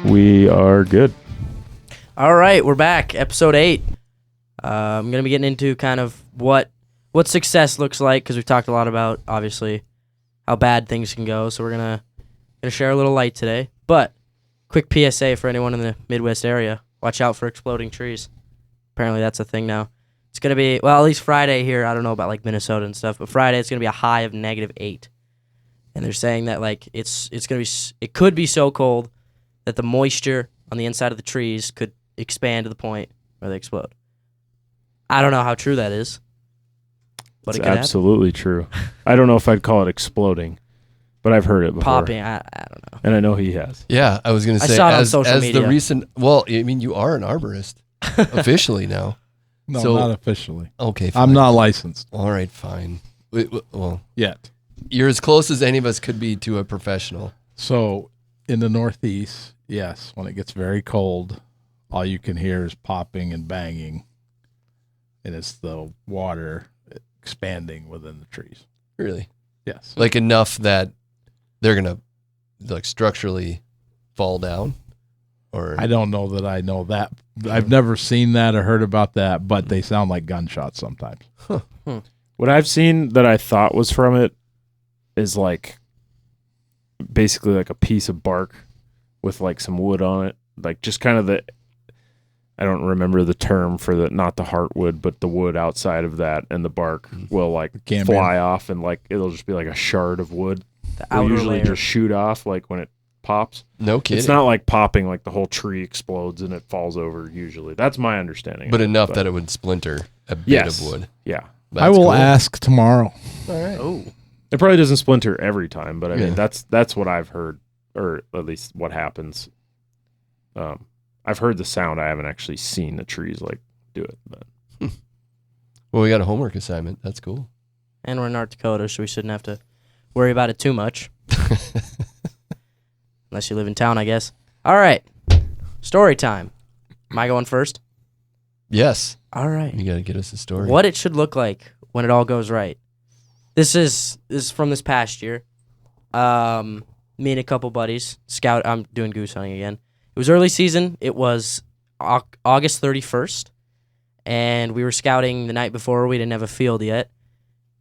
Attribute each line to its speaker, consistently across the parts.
Speaker 1: We are good.
Speaker 2: All right, we're back. Episode 8. I'm going to be getting into kind of what success looks like because we've talked a lot about, obviously, how bad things can go. So we're going to share a little light today. But quick PSA for anyone in the Midwest area. Watch out for exploding trees. Apparently that's a thing now. It's going to be, well, at least Friday here. I don't know about like Minnesota and stuff, but Friday it's going to be a high of -8. And they're saying that like it's going to be, it could be so cold that the moisture on the inside of the trees could expand to the point where they explode. I don't know how true that is, but
Speaker 1: it's
Speaker 2: it could
Speaker 1: absolutely true. I don't know if I'd call it exploding, but I've heard it before.
Speaker 2: Popping, I don't know.
Speaker 1: And I know he has.
Speaker 3: Yeah, I was going to say,
Speaker 2: I saw it on social media.
Speaker 3: the recent, well, I mean, you are an arborist officially now.
Speaker 4: No,
Speaker 3: So-
Speaker 4: not officially.
Speaker 3: Okay, fine.
Speaker 4: I'm not licensed
Speaker 3: All right, fine. Well,
Speaker 4: yet.
Speaker 3: you're as close as any of us could be to a professional.
Speaker 4: So in the Northeast, yes, when it gets very cold, all you can hear is popping and banging, and it's the water expanding within the trees.
Speaker 3: Really?
Speaker 4: Yes.
Speaker 3: Like enough that they're going to like structurally fall down? Or
Speaker 4: I don't know that I know that. I've never seen that or heard about that, but they sound like gunshots sometimes.
Speaker 1: What I've seen that I thought was from it is like basically like a piece of bark with like some wood on it. Like just kind of I don't remember the term for not the heartwood, but the wood outside of that, and the bark will like fly off, and like it'll just be like a shard of wood.
Speaker 2: The
Speaker 1: Will
Speaker 2: outer
Speaker 1: usually
Speaker 2: layer.
Speaker 1: just shoot off like when it pops.
Speaker 3: No kidding.
Speaker 1: It's not like popping like the whole tree explodes and it falls over usually. That's my understanding.
Speaker 3: but
Speaker 1: of it,
Speaker 3: enough that it would splinter a bit
Speaker 1: Yes.
Speaker 3: of wood.
Speaker 1: Yeah.
Speaker 4: I will ask tomorrow.
Speaker 3: All right.
Speaker 2: Oh,
Speaker 1: It probably doesn't splinter every time, but I mean
Speaker 3: Yeah.
Speaker 1: that's what I've heard, or at least what happens. I've heard the sound. I haven't actually seen the trees like do it. But.
Speaker 3: Well, we got a homework assignment. That's cool.
Speaker 2: and we're in North Dakota, so we shouldn't have to worry about it too much. Unless you live in town, I guess. All right. Story time. Am I going first?
Speaker 3: Yes.
Speaker 2: All right.
Speaker 3: You got to get us a story.
Speaker 2: What it should look like when it all goes right. This is from this past year. Me and a couple buddies scout. I'm doing goose hunting again. It was early season. It was August 31st, and we were scouting the night before. We didn't have a field yet,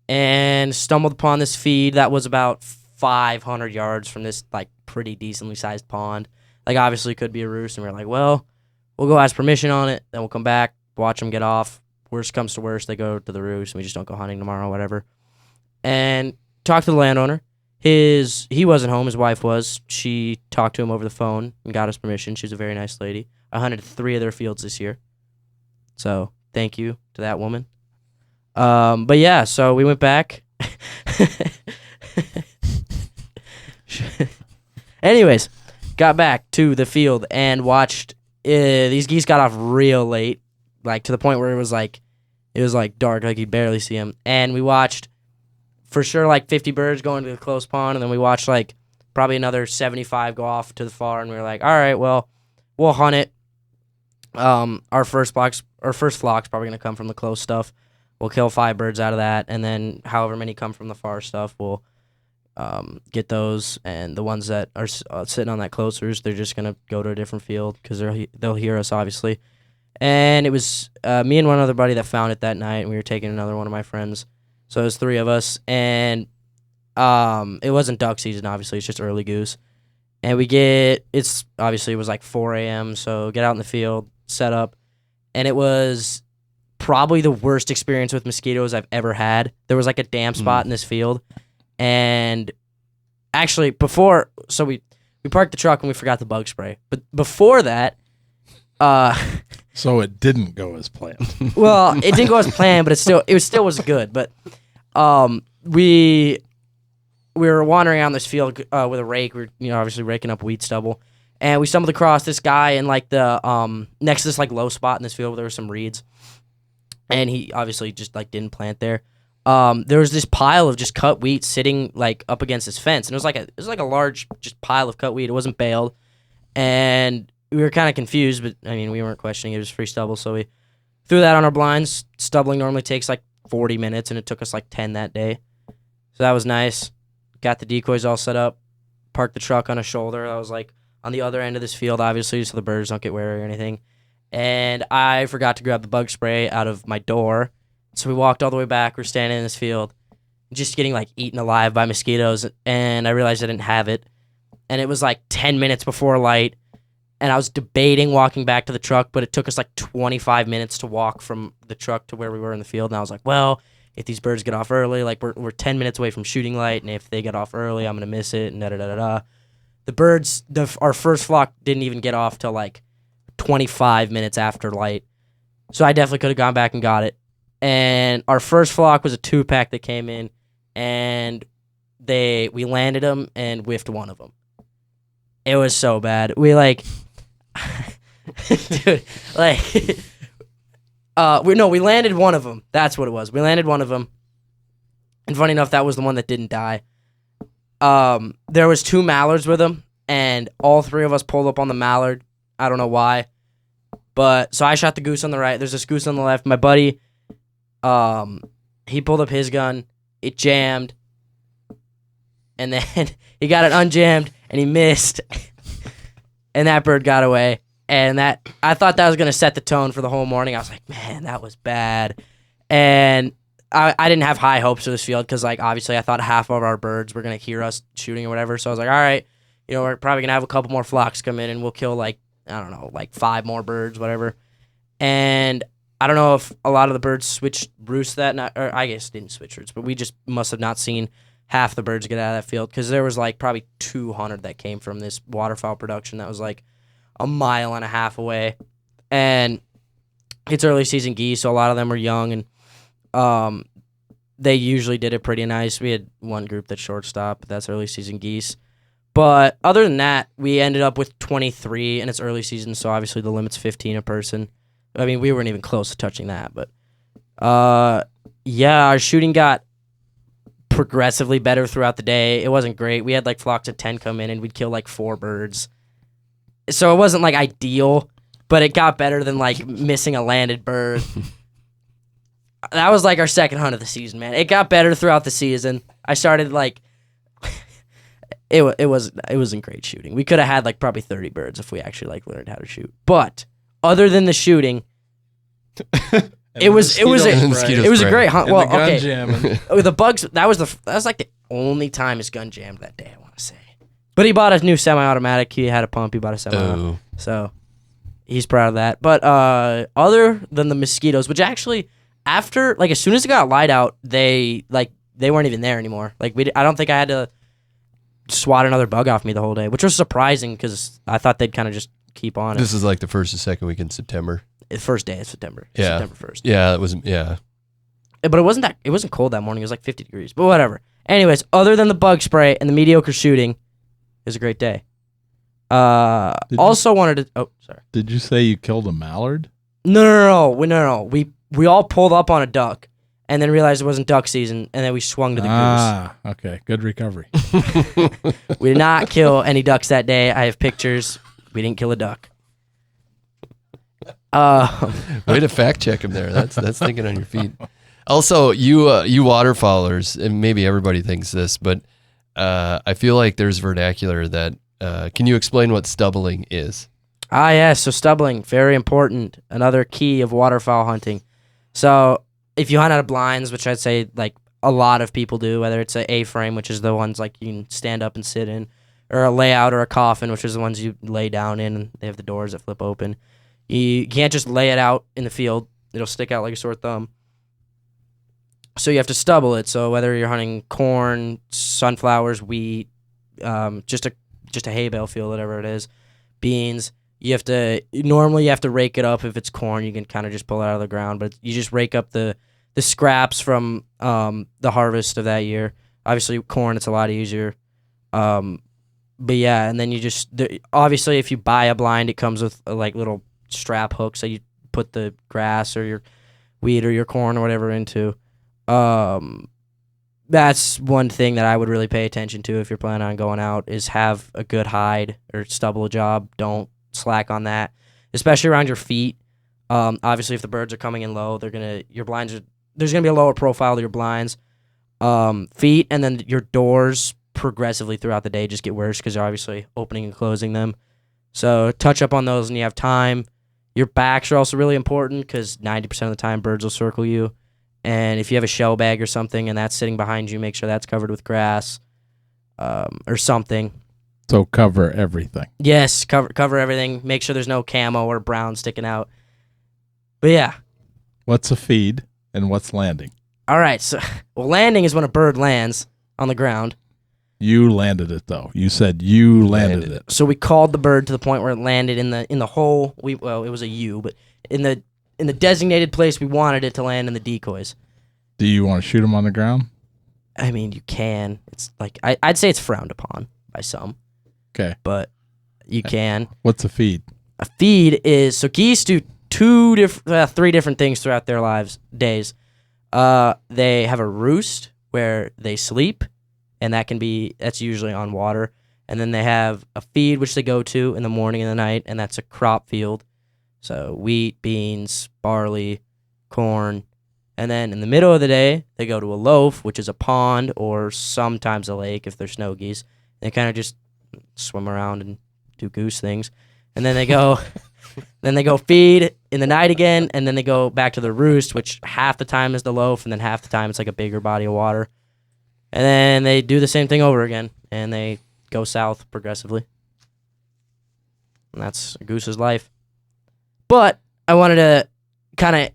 Speaker 2: and stumbled upon this feed that was about 500 yards from this like pretty decently sized pond. Like obviously could be a roost, and we were like, well, we'll go ask permission on it, then we'll come back, watch them get off. Worst comes to worst, they go to the roost, and we just don't go hunting tomorrow, whatever. And talk to the landowner. He wasn't home. His wife was. She talked to him over the phone and got us permission. She was a very nice lady. I hunted 3 of their fields this year, so thank you to that woman. But yeah, so we went back. Anyways, got back to the field and watched. These geese got off real late, like to the point where it was like dark, like you barely see them. And we watched for sure like 50 birds going to the close pond, and then we watched like probably another 75 go off to the far, and we were like, all right, well, we'll hunt it. Our first flock's probably gonna come from the close stuff. We'll kill 5 birds out of that, and then however many come from the far stuff, we'll get those. And the ones that are sitting on that close roost, they're just gonna go to a different field because they'll hear us obviously. And it was me and one other buddy that found it that night, and we were taking another one of my friends. So it was 3 of us, and it wasn't duck season, obviously. It's just early goose. And it was like 4 a.m., so get out in the field, set up, and it was probably the worst experience with mosquitoes I've ever had. There was like a damp spot in this field, and actually we parked the truck and we forgot the bug spray. But before that,
Speaker 4: So it didn't go as planned.
Speaker 2: well, it didn't go as planned, but it still was good. But we were wandering around this field with a rake. We were obviously raking up weed stubble, and we stumbled across this guy in like the next to this like low spot in this field where there were some reeds, and he obviously just like didn't plant there. There was this pile of just cut wheat sitting like up against his fence, and it was like a large just pile of cut wheat. It wasn't baled, and we were kind of confused, but I mean we weren't questioning. It was free stubble, so we threw that on our blinds. Stubbling normally takes like 40 minutes, and it took us like 10 that day, so that was nice. Got the decoys all set up, parked the truck on a shoulder that was like on the other end of this field, obviously, so the birds don't get wary or anything. And I forgot to grab the bug spray out of my door. So we walked all the way back. We're standing in this field, just getting like eaten alive by mosquitoes. And I realized I didn't have it. And it was like 10 minutes before light. And I was debating walking back to the truck, but it took us like 25 minutes to walk from the truck to where we were in the field. And I was like, well, if these birds get off early, like we're 10 minutes away from shooting light. And if they get off early, I'm going to miss it. And da-da-da-da-da. The birds, our first flock didn't even get off till like 25 minutes after light. So I definitely could have gone back and got it. And our first flock was a 2-pack that came in, and we landed them and whiffed one of them. It was so bad. We like, dude, like, we landed one of them. That's what it was. We landed one of them. And funny enough, that was the one that didn't die. There was 2 mallards with him, and all 3 of us pulled up on the mallard. I don't know why, but so I shot the goose on the right. There's this goose on the left. My buddy, he pulled up his gun. It jammed, and then he got it unjammed, and he missed, and that bird got away. And I thought that was gonna set the tone for the whole morning. I was like, man, that was bad, and I didn't have high hopes for this field because, like, obviously I thought half of our birds were going to hear us shooting or whatever. So I was like, all right, we're probably going to have a couple more flocks come in and we'll kill, like, I don't know, like 5 more birds, whatever. And I don't know if a lot of the birds switched roosts that night, or I guess didn't switch roosts, but we just must have not seen half the birds get out of that field because there was, like, probably 200 that came from this waterfowl production that was, like, a mile and a half away. And it's early season geese, so a lot of them were young, and they usually did it pretty nice. We had one group that shortstop, but that's early season geese. But other than that, we ended up with 23, and it's early season, so obviously the limit's 15 a person. I mean, we weren't even close to touching that, but yeah, our shooting got progressively better throughout the day. It wasn't great. We had like flocks of 10 come in, and we'd kill like 4 birds. So it wasn't like ideal, but it got better than like missing a landed bird. That was like our second hunt of the season, man. It got better throughout the season. I started like it wasn't great shooting. We could have had like probably 30 birds if we actually like learned how to shoot. But other than the shooting, it was a great hunt. Well, okay. The bugs, that was like the only time his gun jammed that day, I want to say. But he bought a new semi-automatic. He had a pump. He bought a semi-automatic. So he's proud of that. But other than the mosquitoes, which actually after, like, as soon as it got light out, they weren't even there anymore. Like, I don't think I had to swat another bug off me the whole day, which was surprising because I thought they'd kind of just keep on.
Speaker 3: This is like the first or second week in September.
Speaker 2: The first day of September.
Speaker 3: Yeah.
Speaker 2: September 1st.
Speaker 3: Yeah, it was, yeah.
Speaker 2: But it wasn't cold that morning. It was like 50 degrees. But whatever. Anyways, other than the bug spray and the mediocre shooting, it was a great day. Wanted to... Oh, sorry.
Speaker 4: Did you say you killed a mallard?
Speaker 2: No. We all pulled up on a duck and then realized it wasn't duck season, and then we swung to the goose.
Speaker 4: Ah, okay. Good recovery.
Speaker 2: We did not kill any ducks that day. I have pictures. We didn't kill a duck.
Speaker 3: Way to fact check him there. That's thinking on your feet. Also, you waterfowlers, and maybe everybody thinks this, but I feel like there's vernacular that can you explain what stubbling is?
Speaker 2: Yes, so stubbling, very important. Another key of waterfowl hunting. So if you hunt out of blinds, which I'd say like a lot of people do, whether it's a A-frame, which is the ones like you can stand up and sit in, or a layout or a coffin, which is the ones you lay down in, and they have the doors that flip open. You can't just lay it out in the field. It'll stick out like a sore thumb. So you have to stubble it. So whether you're hunting corn, sunflowers, wheat, just a hay bale field, whatever it is, beans, you have to rake it up. If it's corn, you can kind of just pull it out of the ground, but you just rake up the scraps from the harvest of that year. Obviously, corn, it's a lot easier. But yeah, and then you just obviously if you buy a blind, it comes with like little strap hooks that you put the grass or your wheat or your corn or whatever into. That's one thing that I would really pay attention to if you're planning on going out, is have a good hide or stubble job. Don't slack on that, especially around your feet. Obviously, if the birds are coming in low, there's gonna be a lower profile to your blinds, feet, and then your doors progressively throughout the day just get worse because you're obviously opening and closing them. So touch up on those when you have time. Your backs are also really important because 90% of the time birds will circle you. And if you have a shell bag or something and that's sitting behind you, make sure that's covered with grass or something.
Speaker 4: So cover everything.
Speaker 2: Yes, cover everything. Make sure there's no camo or brown sticking out. But yeah.
Speaker 4: What's a feed and what's landing?
Speaker 2: All right. So, landing is when a bird lands on the ground.
Speaker 4: You landed it though. You said you landed it.
Speaker 2: So we called the bird to the point where it landed in the hole. It was a U, but in the designated place we wanted it to land in the decoys.
Speaker 4: Do you want to shoot them on the ground?
Speaker 2: I mean, you can. It's like I'd say it's frowned upon by some.
Speaker 4: Okay.
Speaker 2: But you can.
Speaker 4: What's a feed?
Speaker 2: A feed is so geese do three different things throughout their days. They have a roost where they sleep, and that's usually on water. And then they have a feed which they go to in the morning and the night, and that's a crop field. So wheat, beans, barley, corn. And then in the middle of the day, they go to a loaf, which is a pond or sometimes a lake if they're snow geese. They kind of just swim around and do goose things. And then they go feed in the night again, and then they go back to the roost, which half the time is the loaf, and then half the time it's like a bigger body of water. And then they do the same thing over again, and they go south progressively. And that's a goose's life. But I wanted to kind of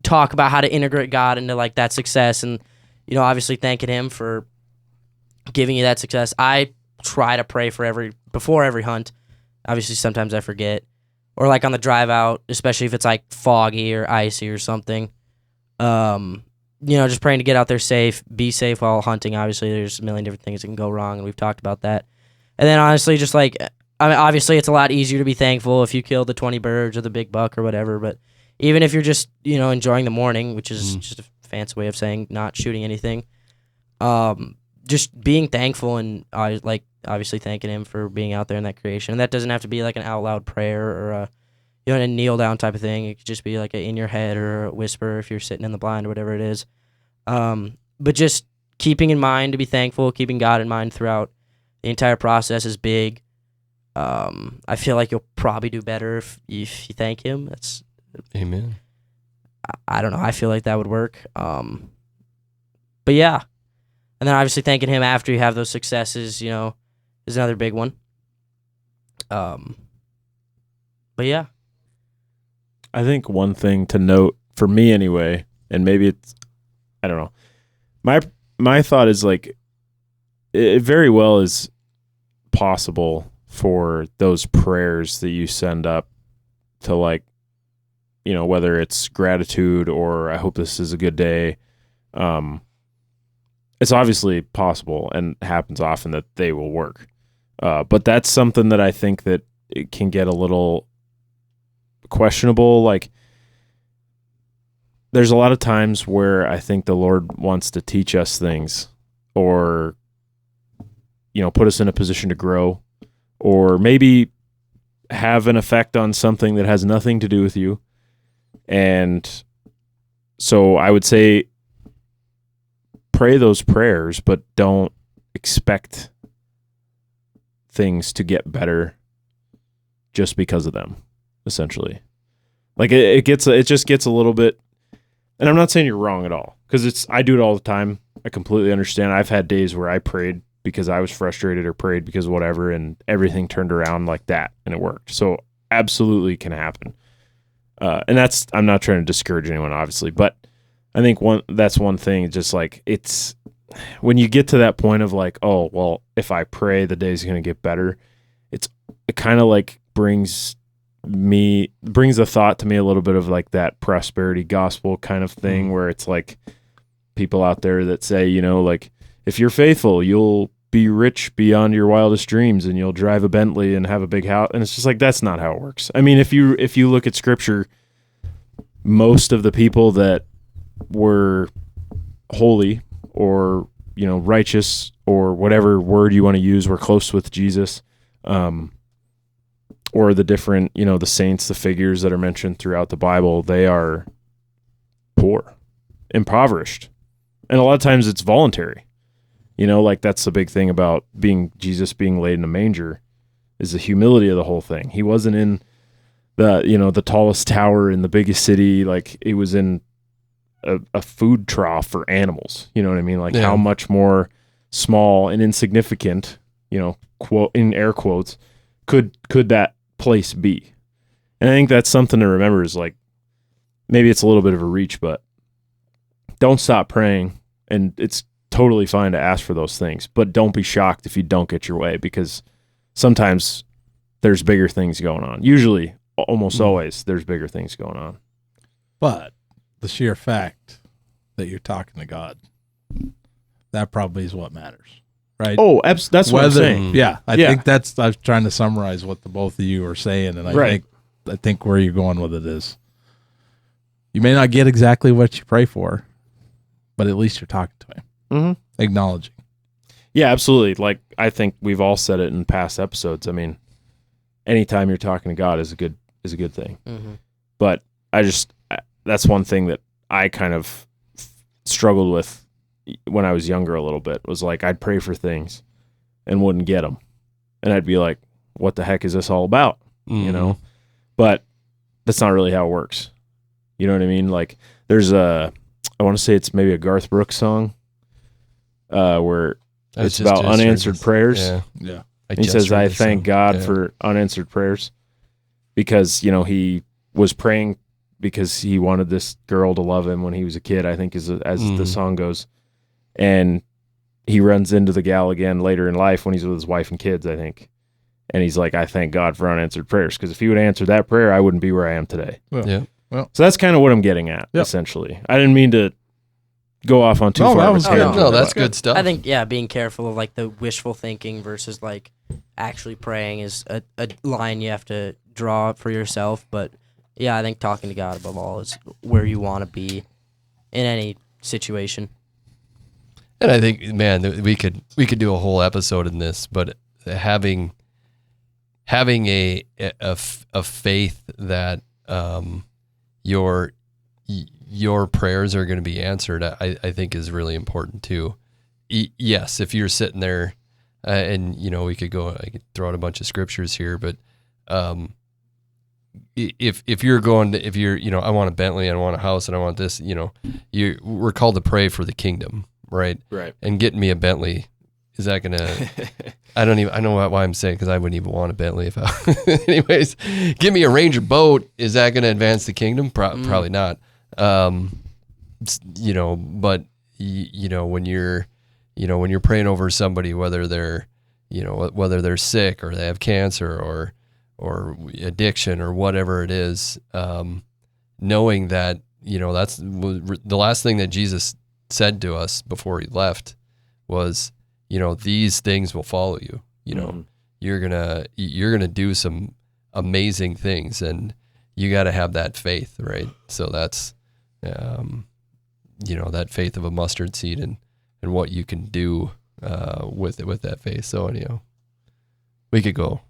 Speaker 2: talk about how to integrate God into like that success, and obviously thanking Him for giving you that success. I try to pray before every hunt. Obviously, sometimes I forget, or like on the drive out, especially if it's like foggy or icy or something. Just praying to get out there safe, be safe while hunting. Obviously, there's a million different things that can go wrong, and we've talked about that. And then honestly, just like, obviously it's a lot easier to be thankful if you kill the 20 birds or the big buck or whatever, but even if you're just, enjoying the morning, which is just a fancy way of saying not shooting anything, just being thankful and obviously thanking Him for being out there in that creation. And that doesn't have to be like an out loud prayer or a kneel down type of thing. It could just be like in your head or a whisper if you're sitting in the blind or whatever it is. But just keeping in mind to be thankful, keeping God in mind throughout the entire process is big. I feel like you'll probably do better if you thank Him. That's
Speaker 3: Amen.
Speaker 2: I don't know. I feel like that would work. But yeah. And then obviously thanking Him after you have those successes, is another big one. But yeah.
Speaker 1: I think one thing to note for me anyway, and maybe it's, I don't know. My thought is like, it very well is possible for those prayers that you send up to like, whether it's gratitude or I hope this is a good day. It's obviously possible and happens often that they will work. But that's something that I think that it can get a little questionable. Like, there's a lot of times where I think the Lord wants to teach us things or, put us in a position to grow or maybe have an effect on something that has nothing to do with you. And so I would say pray those prayers, but don't expect things to get better just because of them, essentially. Like it just gets a little bit, and I'm not saying you're wrong at all, because I do it all the time. I completely understand. I've had days where I prayed because I was frustrated or prayed because whatever, and everything turned around like that and it worked. So absolutely can happen. And I'm not trying to discourage anyone, obviously, but I think that's one thing, just like it's when you get to that point of like, oh, well, if I pray, the day's going to get better. It kind of like brings a thought to me a little bit of like that prosperity gospel kind of thing, where it's like people out there that say, like, if you're faithful, you'll be rich beyond your wildest dreams and you'll drive a Bentley and have a big house. And it's just like, that's not how it works. I mean, if you look at scripture, most of the people that were holy or, righteous or whatever word you want to use were close with Jesus, or the different, the saints, the figures that are mentioned throughout the Bible, they are poor, impoverished. And a lot of times it's voluntary. Like that's the big thing about Jesus being laid in a manger, is the humility of the whole thing. He wasn't in the tallest tower in the biggest city. Like, it was in a food trough for animals. You know what I mean? Like, how much more small and insignificant, quote in air quotes, could that place be? And I think that's something to remember, is like, maybe it's a little bit of a reach, but don't stop praying. And it's totally fine to ask for those things, but don't be shocked if you don't get your way, because sometimes there's bigger things going on. Usually, almost always, there's bigger things going on.
Speaker 4: But the sheer fact that you're talking to God, that probably is what matters, right?
Speaker 1: Oh, that's what I'm saying.
Speaker 4: Yeah, I think I was trying to summarize what the both of you are saying, and I think where you're going with it is, you may not get exactly what you pray for, but at least you're talking to him, acknowledging.
Speaker 1: Yeah, absolutely. Like, I think we've all said it in past episodes. I mean, anytime you're talking to God is a good thing. But that's one thing that I kind of struggled with when I was younger a little bit, was like, I'd pray for things and wouldn't get them, and I'd be like, what the heck is this all about? But that's not really how it works. You know what I mean? Like, there's I want to say it's maybe a Garth Brooks song where it's about unanswered prayers.
Speaker 4: Yeah.
Speaker 1: He says, I thank God for unanswered prayers, because, he was praying because he wanted this girl to love him when he was a kid, I think, as the song goes. And he runs into the gal again later in life when he's with his wife and kids, I think. And he's like, I thank God for unanswered prayers, because if he would have answered that prayer, I wouldn't be where I am today.
Speaker 4: Well,
Speaker 1: so that's kind of what I'm getting at, essentially. I didn't mean to go off on too far of a tangent.
Speaker 3: No, that's good stuff.
Speaker 2: I think, being careful of, like, the wishful thinking versus, like, actually praying is a line you have to draw up for yourself. But, yeah, I think talking to God above all is where you want to be in any situation.
Speaker 3: And I think, man, we could do a whole episode in this, but having a faith that your prayers are going to be answered, I think is really important too. Yes, if you're sitting there, and I could throw out a bunch of scriptures here, but if you're I want a Bentley, I want a house, and I want this, we're called to pray for the kingdom, right?
Speaker 1: Right.
Speaker 3: And getting me a Bentley, is that gonna? I know why I'm saying, because I wouldn't even want a Bentley if anyways, give me a Ranger boat. Is that going to advance the kingdom? Probably not. But when you're praying over somebody, whether they're sick or they have cancer or addiction or whatever it is, knowing that, that's the last thing that Jesus said to us before he left was, these things will follow you. You're gonna do some amazing things, and you got to have that faith, right? So that's, that faith of a mustard seed, and what you can do with that faith. So anyhow, we could go.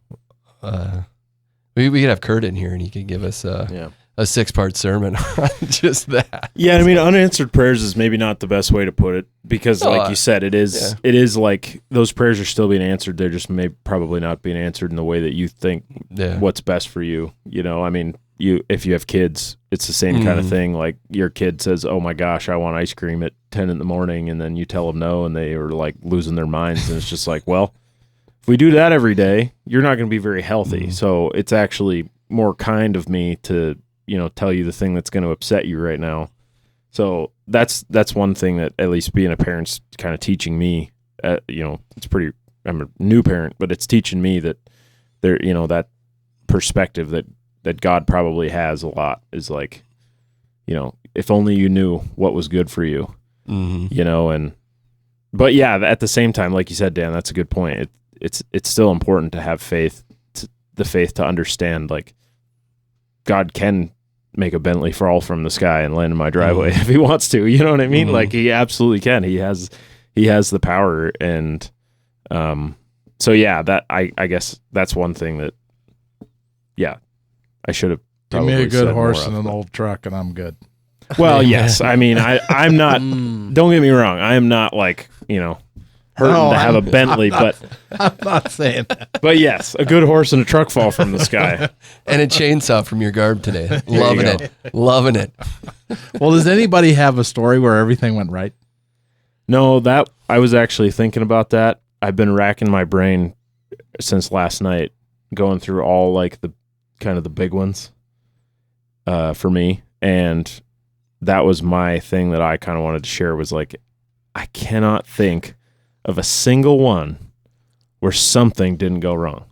Speaker 3: We could have Kurt in here, and he could give us a 6-part sermon on just that.
Speaker 1: Yeah, I mean, unanswered prayers is maybe not the best way to put it, because like you said, it is like those prayers are still being answered. They're just probably not being answered in the way that you think what's best for you. I mean, if you have kids, it's the same kind of thing. Like, your kid says, oh my gosh, I want ice cream at 10 in the morning, and then you tell them no, and they are like losing their minds. And it's just like, well, if we do that every day, you're not going to be very healthy. So it's actually more kind of me to tell you the thing that's going to upset you right now. So that's one thing that, at least being a parent's kind of teaching me. It's pretty. I'm a new parent, but it's teaching me that there, that perspective that God probably has a lot is like, if only you knew what was good for you, but yeah, at the same time, like you said, Dan, that's a good point. It's still important to have faith, the faith to understand, like, God can make a Bentley fall from the sky and land in my driveway if he wants to. You know what I mean? Like, he absolutely can. He has the power. And so yeah, that I guess that's one thing that, I should have
Speaker 4: Give me a good horse and an old truck, and I'm good.
Speaker 1: Well, yes. I mean, I'm not, don't get me wrong. I am not like, hurting
Speaker 4: No,
Speaker 1: to have a
Speaker 4: I'm-
Speaker 1: Bentley, but
Speaker 4: I'm not saying that.
Speaker 1: yes, a good horse and a truck fall from the sky.
Speaker 3: And a chainsaw from your garb today. Loving
Speaker 1: go.
Speaker 3: it. Loving it.
Speaker 4: Well, does anybody have a story where everything went right?
Speaker 1: No, that I was actually thinking about that. I've been racking my brain since last night, going through all like the kind of the big ones for me, and that was my thing that I kind of wanted to share. Was like, I cannot think of a single one where something didn't go wrong.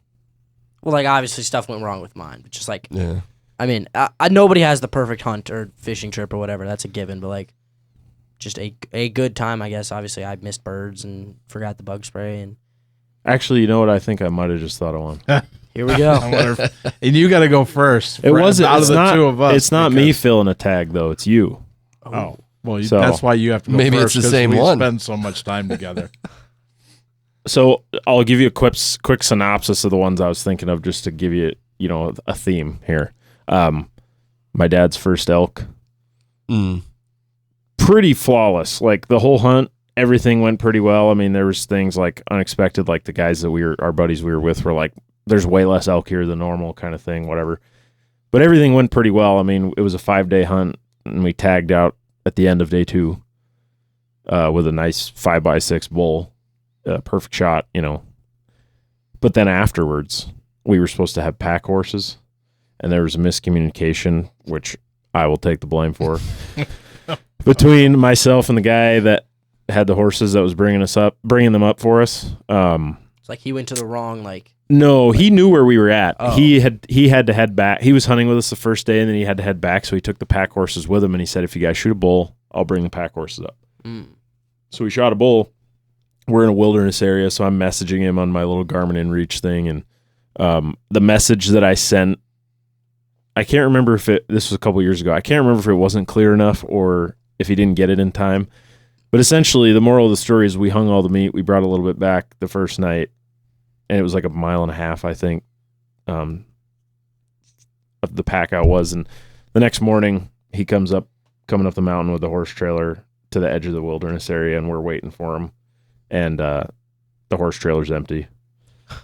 Speaker 2: Well, like obviously stuff went wrong with mine, but just like
Speaker 3: Yeah.
Speaker 2: I mean, nobody has the perfect hunt or fishing trip or whatever. That's a given, but like just a good time, I guess. Obviously, I missed birds and forgot the bug spray, and
Speaker 1: Actually, you know what? I think I might have just thought of one.
Speaker 2: here we go.
Speaker 4: I wonder if, and you got to go first.
Speaker 1: It wasn't.
Speaker 4: out
Speaker 1: It's
Speaker 4: of the
Speaker 1: not.
Speaker 4: two of us.
Speaker 1: It's not me
Speaker 4: because-
Speaker 1: filling a tag though. It's you.
Speaker 4: Oh, well,
Speaker 1: So-
Speaker 4: that's why you have to go
Speaker 3: Maybe it's
Speaker 4: first,
Speaker 3: the
Speaker 4: 'cause
Speaker 3: same
Speaker 4: we
Speaker 3: one.
Speaker 4: spend so much time together.
Speaker 1: So I'll give you a quick synopsis of the ones I was thinking of, just to give you a theme here. My dad's first elk,
Speaker 3: Mm.
Speaker 1: pretty flawless. Like the whole hunt, everything went pretty well. I mean, there was things like unexpected, like the guys that our buddies we were with were like, "There's way less elk here than normal," kind of thing, whatever. But everything went pretty well. I mean, it was a 5-day hunt, and we tagged out at the end of day 2 with a nice 5x6 bull. Perfect shot, But then afterwards, we were supposed to have pack horses, and there was a miscommunication, which I will take the blame for, between myself and the guy that had the horses that was bringing them up for us.
Speaker 2: It's like he went to the wrong
Speaker 1: No, he knew where we were at.
Speaker 2: Oh.
Speaker 1: He had to head back. He was hunting with us the first day, and then he had to head back, so he took the pack horses with him, and he said, "If you guys shoot a bull, I'll bring the pack horses up." So we shot a bull. We're in a wilderness area, so I'm messaging him on my little Garmin InReach thing, and the message that I sent, I can't remember if this was a couple years ago. I can't remember if it wasn't clear enough or if he didn't get it in time. But essentially, the moral of the story is we hung all the meat. We brought a little bit back the first night, and it was like 1.5 miles, I think, of the pack out was. And the next morning, he coming up the mountain with the horse trailer to the edge of the wilderness area, and we're waiting for him. And the horse trailer's empty.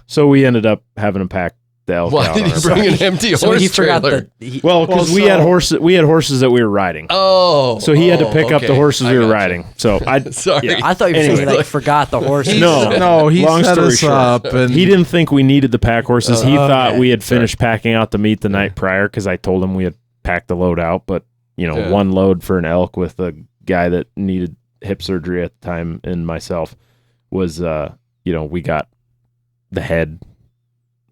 Speaker 1: So we ended up having to pack the elk
Speaker 3: Why
Speaker 1: out.
Speaker 3: did
Speaker 1: on
Speaker 3: he
Speaker 1: our
Speaker 3: bring
Speaker 1: back.
Speaker 3: an empty
Speaker 2: So
Speaker 3: horse
Speaker 2: he forgot
Speaker 3: trailer?
Speaker 1: Well, because we had horses that we were riding.
Speaker 3: Oh.
Speaker 1: So he had to pick up
Speaker 3: okay.
Speaker 1: the horses
Speaker 3: I
Speaker 1: we were
Speaker 3: gotcha.
Speaker 1: riding. So I
Speaker 3: Sorry.
Speaker 1: yeah.
Speaker 2: I thought you were saying he
Speaker 1: Anyway.
Speaker 2: forgot the horse.
Speaker 1: No.
Speaker 4: he
Speaker 1: Long
Speaker 4: set
Speaker 1: story
Speaker 4: us
Speaker 1: short,
Speaker 4: up, and
Speaker 1: he didn't think we needed the pack horses. He thought
Speaker 2: okay.
Speaker 1: we had finished packing out the meat the night prior, because I told him we had packed the load out. But
Speaker 3: Yeah.
Speaker 1: one load for an elk with a guy that needed hip surgery at the time and myself was we got the head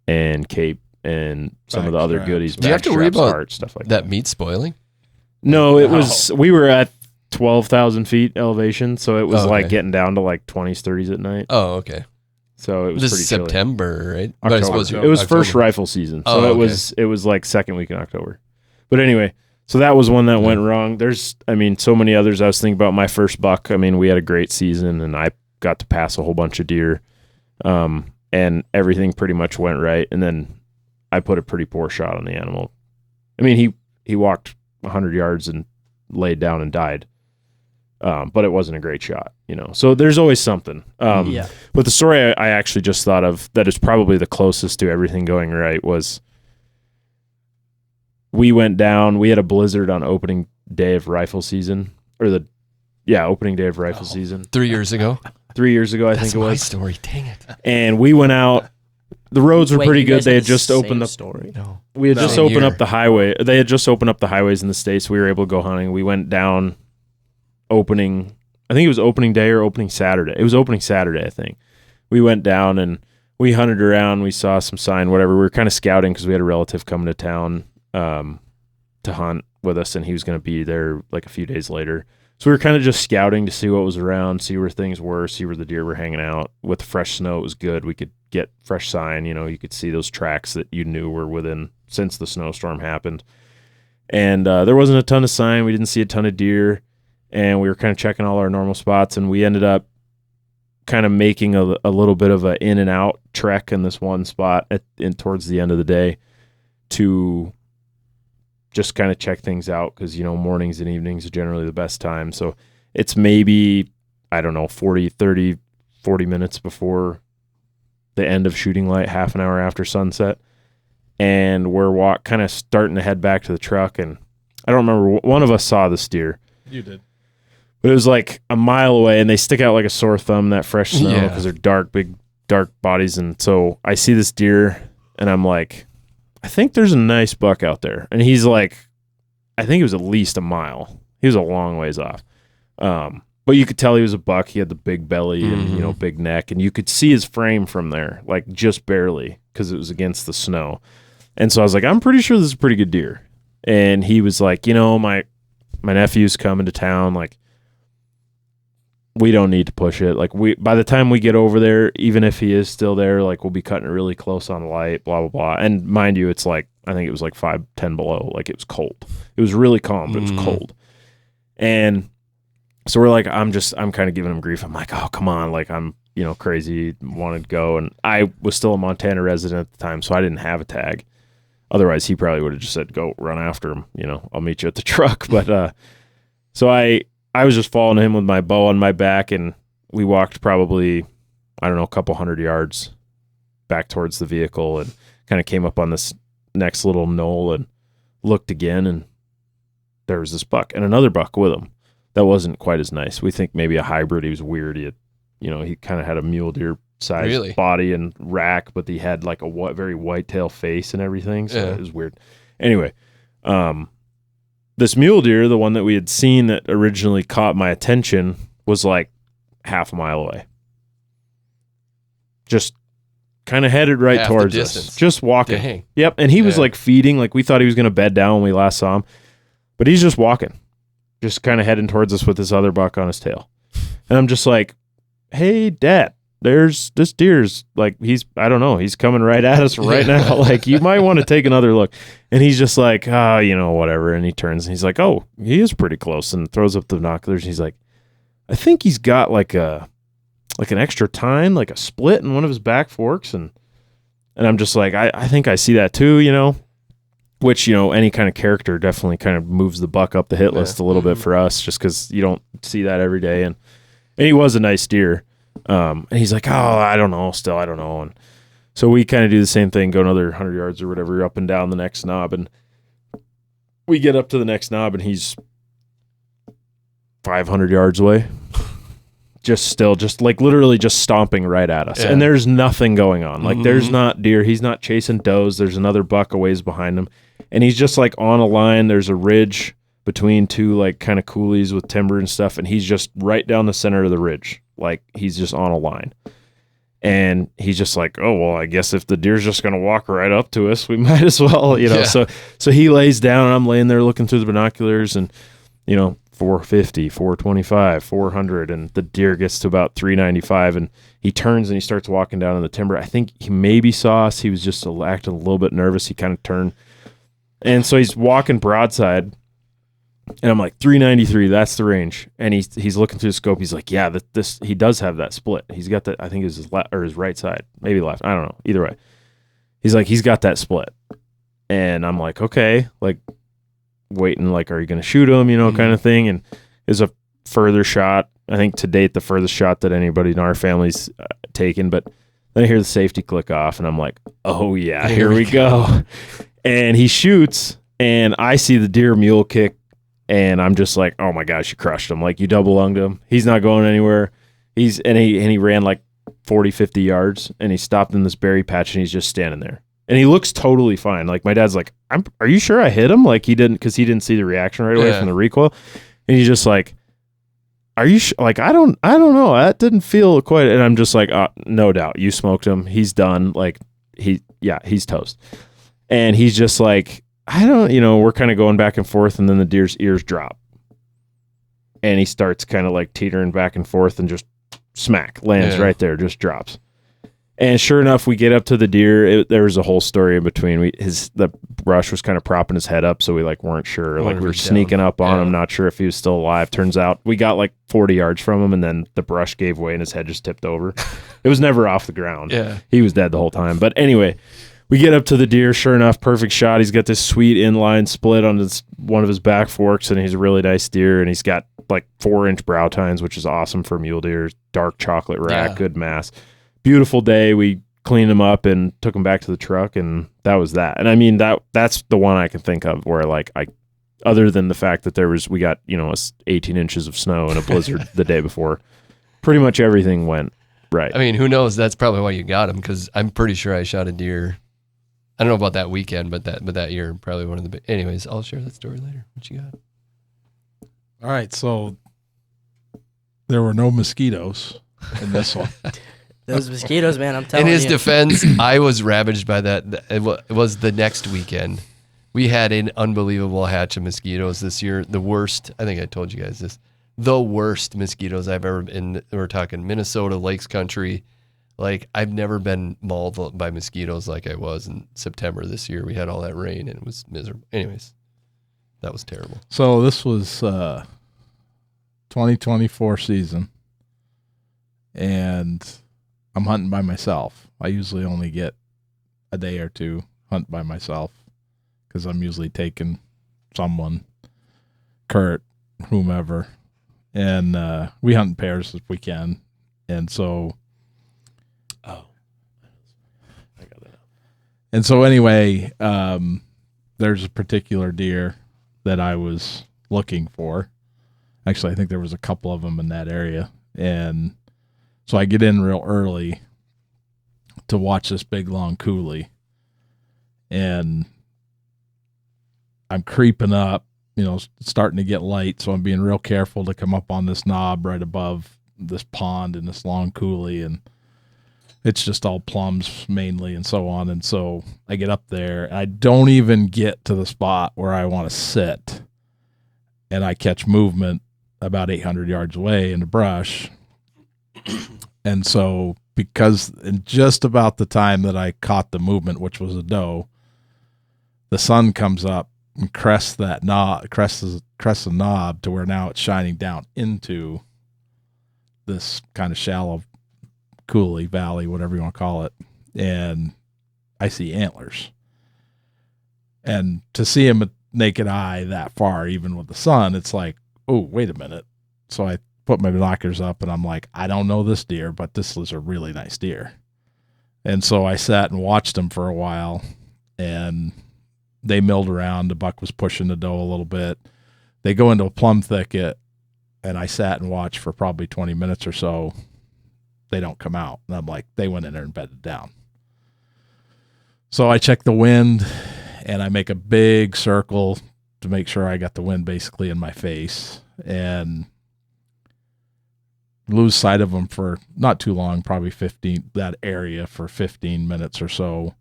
Speaker 1: and cape and some of the other
Speaker 4: Backstraps.
Speaker 1: goodies.
Speaker 3: Do you have to worry
Speaker 1: backstraps,
Speaker 3: about
Speaker 1: heart, stuff like
Speaker 3: That meat spoiling?
Speaker 1: No, it was. We were at 12,000 feet elevation, so it was
Speaker 3: Oh,
Speaker 1: like
Speaker 3: okay.
Speaker 1: getting down to like 20s, 30s at night.
Speaker 3: Oh, okay.
Speaker 1: So it was
Speaker 3: This
Speaker 1: pretty
Speaker 3: is
Speaker 1: chilly.
Speaker 3: September, right? But I
Speaker 1: October.
Speaker 3: suppose
Speaker 1: It was first
Speaker 3: October.
Speaker 1: rifle season, so
Speaker 3: Oh,
Speaker 1: it
Speaker 3: okay.
Speaker 1: was like second week in October. But anyway, so that was one that went wrong. There's, so many others. I was thinking about my first buck. I mean, we had a great season, and I got to pass a whole bunch of deer, and everything pretty much went right. And then I put a pretty poor shot on the animal. I mean, he walked 100 yards and laid down and died. But it wasn't a great shot, So there's always something.
Speaker 2: Yeah.
Speaker 1: But the story I actually just thought of that is probably the closest to everything going right was we went down. We had a blizzard on opening day of rifle season, opening day of rifle season
Speaker 3: 3 years ago.
Speaker 1: 3 years ago, I
Speaker 3: That's
Speaker 1: think it
Speaker 3: my
Speaker 1: was.
Speaker 3: story. Dang it.
Speaker 1: And we went out. The roads were
Speaker 2: Wait,
Speaker 1: pretty
Speaker 2: you
Speaker 1: good.
Speaker 2: guys
Speaker 1: They
Speaker 2: had
Speaker 1: had
Speaker 2: the
Speaker 1: just
Speaker 2: same
Speaker 1: opened up.
Speaker 2: story.
Speaker 3: No.
Speaker 1: We had
Speaker 4: No.
Speaker 1: just
Speaker 3: Same
Speaker 1: opened
Speaker 3: year.
Speaker 1: up the highway. They had just opened up the highways in the States. We were able to go hunting. We went down opening. I think it was opening day or opening Saturday. It was opening Saturday, I think. We went down and we hunted around. We saw some sign, whatever. We were kind of scouting because we had a relative coming to town to hunt with us, and he was going to be there like a few days later. So we were kind of just scouting to see what was around, see where things were, see where the deer were hanging out. With the fresh snow, it was good. We could get fresh sign. You could see those tracks that you knew were within since the snowstorm happened. And there wasn't a ton of sign. We didn't see a ton of deer. And we were kind of checking all our normal spots, and we ended up kind of making a little bit of an in and out trek in this one spot towards the end of the day to just kind of check things out, because mornings and evenings are generally the best time. So it's maybe 40, 30 40 minutes before the end of shooting light, half an hour after sunset. And we're kind of starting to head back to the truck. And I don't remember, one of us saw this deer.
Speaker 4: You did.
Speaker 1: But it was like a mile away, and they stick out like a sore thumb in that fresh snow
Speaker 3: Yeah.
Speaker 1: because they're dark, big, dark bodies. And so I see this deer, and I'm like, I think there's a nice buck out there. And he's like, I think it was at least a mile. He was a long ways off. But you could tell he was a buck. He had the big belly and, you know, big neck. And you could see his frame from there, like just barely, because it was against the snow. And so I was like, I'm pretty sure this is a pretty good deer. And he was like, you know, my nephew's coming to town. Like, we don't need to push it. Like, by the time we get over there, even if he is still there, like, we'll be cutting it really close on the light, blah, blah, blah. And mind you, it's like, I think it was like 5-10 below. Like, it was cold. It was really calm, but it was cold. And so we're like, I'm kind of giving him grief. I'm like, oh, come on. Like, I'm, you know, crazy, wanted to go. And I was still a Montana resident at the time, so I didn't have a tag. Otherwise, he probably would have just said, go run after him. You know, I'll meet you at the truck. But so I was just following him with my bow on my back, and we walked probably, I don't know, a couple 100 yards back towards the vehicle and kind of came up on this next little knoll and looked again, and there was this buck and another buck with him that wasn't quite as nice. We think maybe a hybrid. He was weird. He had, you know, he kind of had a mule deer size body and rack, but he had like a very whitetail face and everything. So it was weird. Anyway, this mule deer, the one that we had seen that originally caught my attention, was like half a mile away. Just kind of headed right
Speaker 3: Half
Speaker 1: towards
Speaker 3: the
Speaker 1: us.
Speaker 3: distance.
Speaker 1: Just walking.
Speaker 3: Dang.
Speaker 1: Yep. And he was like feeding. Like, we thought he was going to bed down when we last saw him. But he's just walking. Just kind of heading towards us with this other buck on his tail. And I'm just like, hey, Dad, there's this deer's like, I don't know, he's coming right at us right now. Like, you might want to take another look. And he's just like, you know, whatever. And he turns and he's like, oh, he is pretty close, and throws up the binoculars. And he's like, I think he's got like an extra tine, like a split in one of his back forks. And I'm just like, I think I see that too, you know, which, you know, any kind of character definitely kind of moves the buck up the hit list a little bit for us, just because you don't see that every day. And he was a nice deer. And he's like, oh, I don't know. And so we kind of do the same thing, go another 100 yards or whatever, up and down the next knob. And we get up to the next knob, and he's 500 yards away. Just like literally just stomping right at us. Yeah. And there's nothing going on. Like, there's not deer. He's not chasing does. There's another buck a ways behind him. And he's just like on a line. There's a ridge between two like kind of coulees with timber and stuff. And he's just right down the center of the ridge. Like, he's just on a line. And he's just like, oh, well, I guess if the deer's just going to walk right up to us, we might as well, you know. Yeah. So he lays down, and I'm laying there looking through the binoculars, and, you know, 450, 425, 400, and the deer gets to about 395, and he turns and he starts walking down in the timber. I think he maybe saw us. He was just acting a little bit nervous. He kind of turned. And so he's walking broadside, and I'm like, 393, that's the range. And he's looking through the scope. He's like, yeah, this he does have that split. He's got that, I think it was his left or his right side, maybe left. I don't know. Either way. He's like, he's got that split. And I'm like, okay, like, waiting, like, are you going to shoot him, you know, kind of thing. And is a further shot, I think to date the furthest shot that anybody in our family's taken. But then I hear the safety click off, and I'm like, oh yeah, here we go. And he shoots, and I see the deer mule kick, and I'm just like, oh my gosh, you crushed him. Like, you double lunged him. He's not going anywhere. He ran like 40, 50 yards, and he stopped in this berry patch, and he's just standing there. And he looks totally fine. Like, my dad's like, are you sure I hit him? Like, he didn't, because he didn't see the reaction right away from the recoil. And he's just like, are you like, I don't know. That didn't feel quite. And I'm just like, no doubt. You smoked him. He's done. Like, he's toast. And he's just like, we're kind of going back and forth. And then the deer's ears drop. And he starts kind of like teetering back and forth, and just smack, lands right there, just drops. And sure enough, we get up to the deer. There was a whole story in between. The brush was kind of propping his head up, so we like weren't sure. Like, we were sneaking up on him, not sure if he was still alive. Turns out we got like 40 yards from him, and then the brush gave way, and his head just tipped over. It was never off the ground. Yeah, he was dead the whole time. But anyway, we get up to the deer. Sure enough, perfect shot. He's got this sweet inline split on one of his back forks, and he's a really nice deer. And he's got like 4-inch brow tines, which is awesome for mule deer. Dark chocolate rack, good mass. Beautiful day. We cleaned him up and took him back to the truck, and that was that. And I mean, that's the one I can think of where like other than the fact that we got 18 inches of snow and a blizzard the day before, pretty much everything went right.
Speaker 3: I mean, who knows? That's probably why you got him, because I'm pretty sure I shot a deer. I don't know about that weekend, but that year, probably one of the big. Anyways, I'll share that story later. What you got?
Speaker 4: All right, so there were no mosquitoes in this one.
Speaker 2: Those mosquitoes, man, I'm telling
Speaker 3: you.
Speaker 2: you.
Speaker 3: In his defense, I was ravaged by that. It was the next weekend. We had an unbelievable hatch of mosquitoes this year. The worst, I think I told you guys this, the worst mosquitoes I've ever been. We're talking Minnesota, Lakes Country. Like, I've never been mauled by mosquitoes like I was in September this year. We had all that rain, and it was miserable. Anyways, that was terrible.
Speaker 4: So this was 2024 season, and I'm hunting by myself. I usually only get a day or two hunt by myself because I'm usually taking someone, Kurt, whomever, and we hunt in pairs if we can. And so... And so anyway, there's a particular deer that I was looking for. Actually, I think there was a couple of them in that area. And so I get in real early to watch this big, long coulee. And I'm creeping up, it's starting to get light. So I'm being real careful to come up on this knob right above this pond and this long coulee. And it's just all plums mainly and so on. And so I get up there and I don't even get to the spot where I want to sit. And I catch movement about 800 yards away in the brush. And so because in just about the time that I caught the movement, which was a doe, the sun comes up and crests the knob to where now it's shining down into this kind of shallow coulee, valley, whatever you want to call it, and I see antlers. And to see him with naked eye that far, even with the sun, it's like, oh, wait a minute. So I put my binoculars up, and I'm like, I don't know this deer, but this is a really nice deer. And so I sat and watched him for a while, and they milled around. The buck was pushing the doe a little bit. They go into a plum thicket, and I sat and watched for probably 20 minutes or so. They don't come out. And I'm like, they went in there and bedded down. So I check the wind, and I make a big circle to make sure I got the wind basically in my face, and lose sight of them for not too long, probably 15, that area for 15 minutes or so.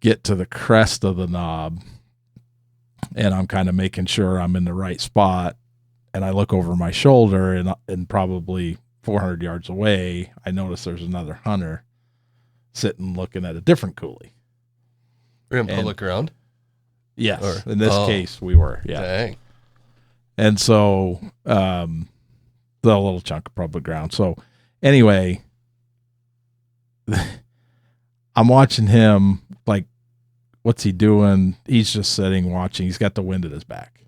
Speaker 4: Get to the crest of the knob, and I'm kind of making sure I'm in the right spot. And I look over my shoulder, and probably 400 yards away, I notice there's another hunter sitting looking at a different coulee.
Speaker 3: We're in public ground?
Speaker 4: Yes. In this case, we were. Yeah.
Speaker 3: Dang.
Speaker 4: And so the little chunk of public ground. So anyway, I'm watching him, like, what's he doing? He's just sitting watching. He's got the wind at his back.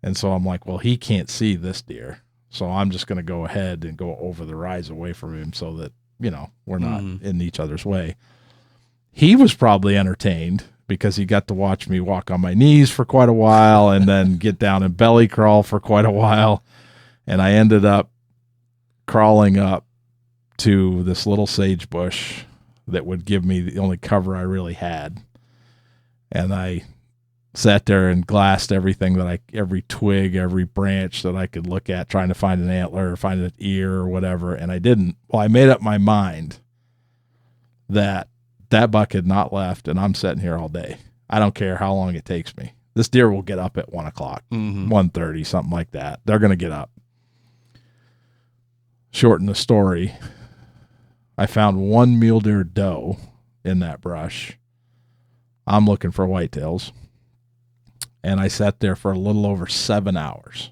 Speaker 4: And so I'm like, well, he can't see this deer. So I'm just going to go ahead and go over the rise away from him so that, we're not in each other's way. He was probably entertained because he got to watch me walk on my knees for quite a while and then get down and belly crawl for quite a while. And I ended up crawling up to this little sage bush that would give me the only cover I really had. And I sat there and glassed everything every twig, every branch that I could look at, trying to find an antler or find an ear or whatever. And I didn't. Well, I made up my mind that buck had not left, and I'm sitting here all day. I don't care how long it takes me. This deer will get up at 1 o'clock, 1:30, something like that. They're going to get up. Shorten the story. I found one mule deer doe in that brush. I'm looking for whitetails. And I sat there for a little over 7 hours.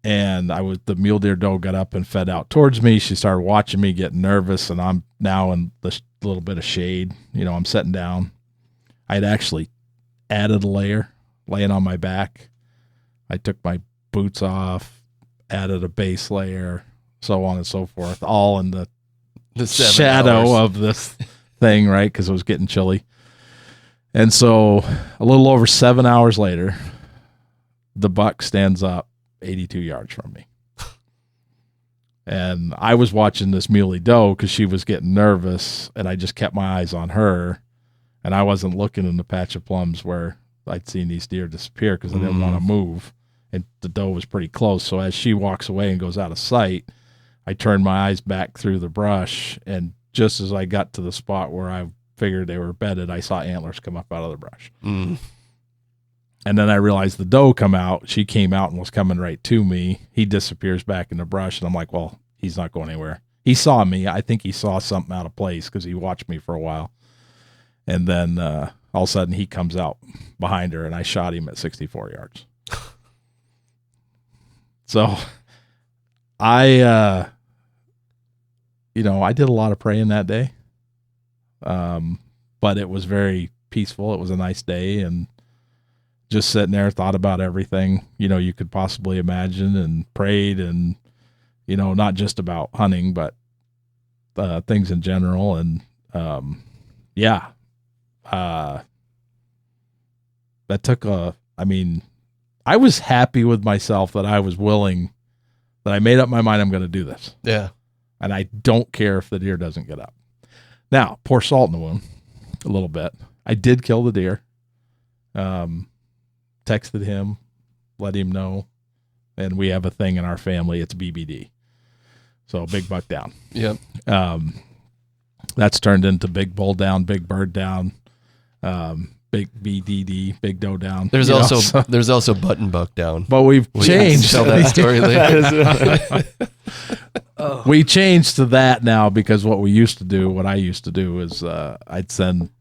Speaker 4: And the mule deer doe got up and fed out towards me. She started watching me, getting nervous, and I'm now in the little bit of shade. I'm sitting down. I'd actually added a layer, laying on my back. I took my boots off, added a base layer, so on and so forth, all in the
Speaker 3: 7
Speaker 4: shadow
Speaker 3: hours.
Speaker 4: of this thing, right? Because it was getting chilly. And so a little over 7 hours later, the buck stands up 82 yards from me. And I was watching this muley doe because she was getting nervous, and I just kept my eyes on her, and I wasn't looking in the patch of plums where I'd seen these deer disappear because I didn't want to move. And the doe was pretty close. So as she walks away and goes out of sight, I turned my eyes back through the brush, and just as I got to the spot where I figured they were bedded, I saw antlers come up out of the brush.
Speaker 3: Mm.
Speaker 4: And then I realized the doe come out. She came out and was coming right to me. He disappears back in the brush, and I'm like, well, he's not going anywhere. He saw me. I think he saw something out of place because he watched me for a while. And then all of a sudden he comes out behind her, and I shot him at 64 yards. So I did a lot of praying that day. But it was very peaceful. It was a nice day, and just sitting there, thought about everything, you could possibly imagine, and prayed, and, not just about hunting, but, things in general. And, that took I was happy with myself that I was willing, that I made up my mind, I'm going to do this.
Speaker 3: Yeah.
Speaker 4: And I don't care if the deer doesn't get up. Now, pour salt in the wound a little bit. I did kill the deer. Texted him, let him know. And we have a thing in our family. It's BBD. So big buck down.
Speaker 3: Yep.
Speaker 4: That's turned into big bull down, big bird down, big BDD, big doe down.
Speaker 3: There's also button buck down.
Speaker 4: But we've changed.
Speaker 3: Tell that story later.
Speaker 4: We changed to that now because what I used to do is I'd send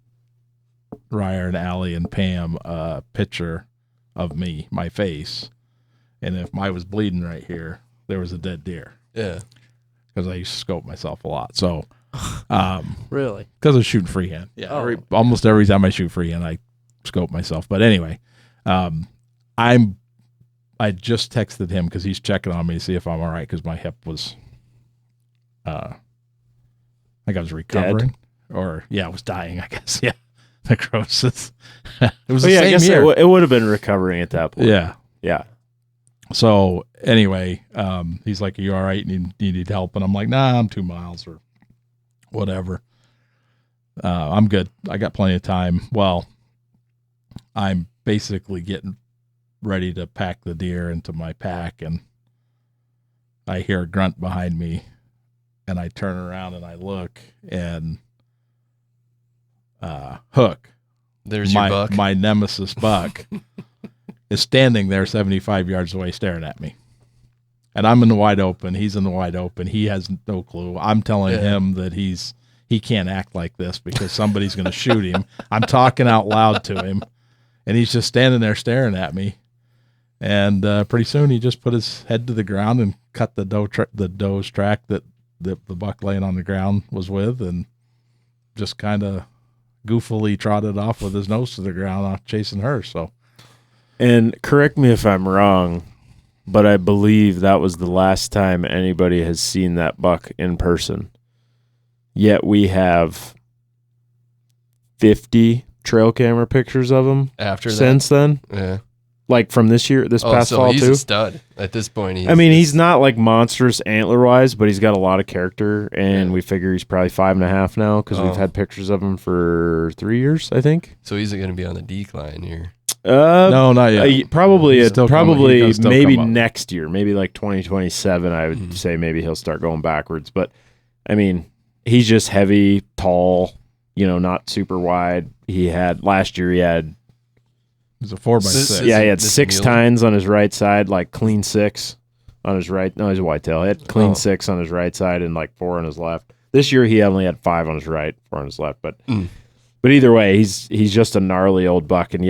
Speaker 4: Ryer and Allie and Pam a picture of me, my face, and if I was bleeding right here, there was a dead deer.
Speaker 3: Yeah.
Speaker 4: Because I used to scope myself a lot. So,
Speaker 2: Really?
Speaker 4: because I was shooting freehand. Yeah.
Speaker 2: Oh.
Speaker 4: Almost every time I shoot freehand, I scope myself. But anyway, I just texted him because he's checking on me to see if I'm all right because my hip was, I think I was recovering. Or, I was dying, I guess. Yeah. Necrosis. It was the same year.
Speaker 1: It would have been recovering at that point.
Speaker 4: Yeah.
Speaker 1: Yeah.
Speaker 4: So anyway, he's like, "Are you all right? You need help?" And I'm like, "Nah, I'm 2 miles or whatever. I'm good. I got plenty of time." Well, I'm basically getting ready to pack the deer into my pack, and I hear a grunt behind me, and I turn around and I look, and Hook,
Speaker 3: There's your buck.
Speaker 4: my nemesis buck, is standing there 75 yards away staring at me. And I'm in the wide open. He's in the wide open. He has no clue. I'm telling him that he can't act like this because somebody's going to shoot him. I'm talking out loud to him, and he's just standing there staring at me. And pretty soon he just put his head to the ground and cut the doe's track that the buck laying on the ground was with, and just kind of goofily trotted off with his nose to the ground, chasing her. So,
Speaker 1: and correct me if I'm wrong, but I believe that was the last time anybody has seen that buck in person. Yet we have 50 trail camera pictures of him
Speaker 3: After that?
Speaker 1: since then.
Speaker 3: Yeah.
Speaker 1: Like from this past
Speaker 3: so
Speaker 1: fall
Speaker 3: he's
Speaker 1: too.
Speaker 3: a stud at this point.
Speaker 1: He's not like monstrous antler-wise, but he's got a lot of character, and we figure he's probably 5.5 now because we've had pictures of him for 3 years, I think.
Speaker 3: So he's going to be on the decline here.
Speaker 4: no, not yet.
Speaker 1: Probably maybe
Speaker 4: come up.
Speaker 1: next year, maybe like 2027. I would say maybe he'll start going backwards. But I mean, he's just heavy, tall, not super wide. Last year he had.
Speaker 4: It's a 4x6.
Speaker 1: He had
Speaker 3: this
Speaker 1: 6
Speaker 3: mule?
Speaker 1: tines on his right side, like clean 6 on his right. No, he's a whitetail. He had clean 6 on his right side and like 4 on his left. This year he only had 5 on his right, 4 on his left. But either way, he's just a gnarly old buck. And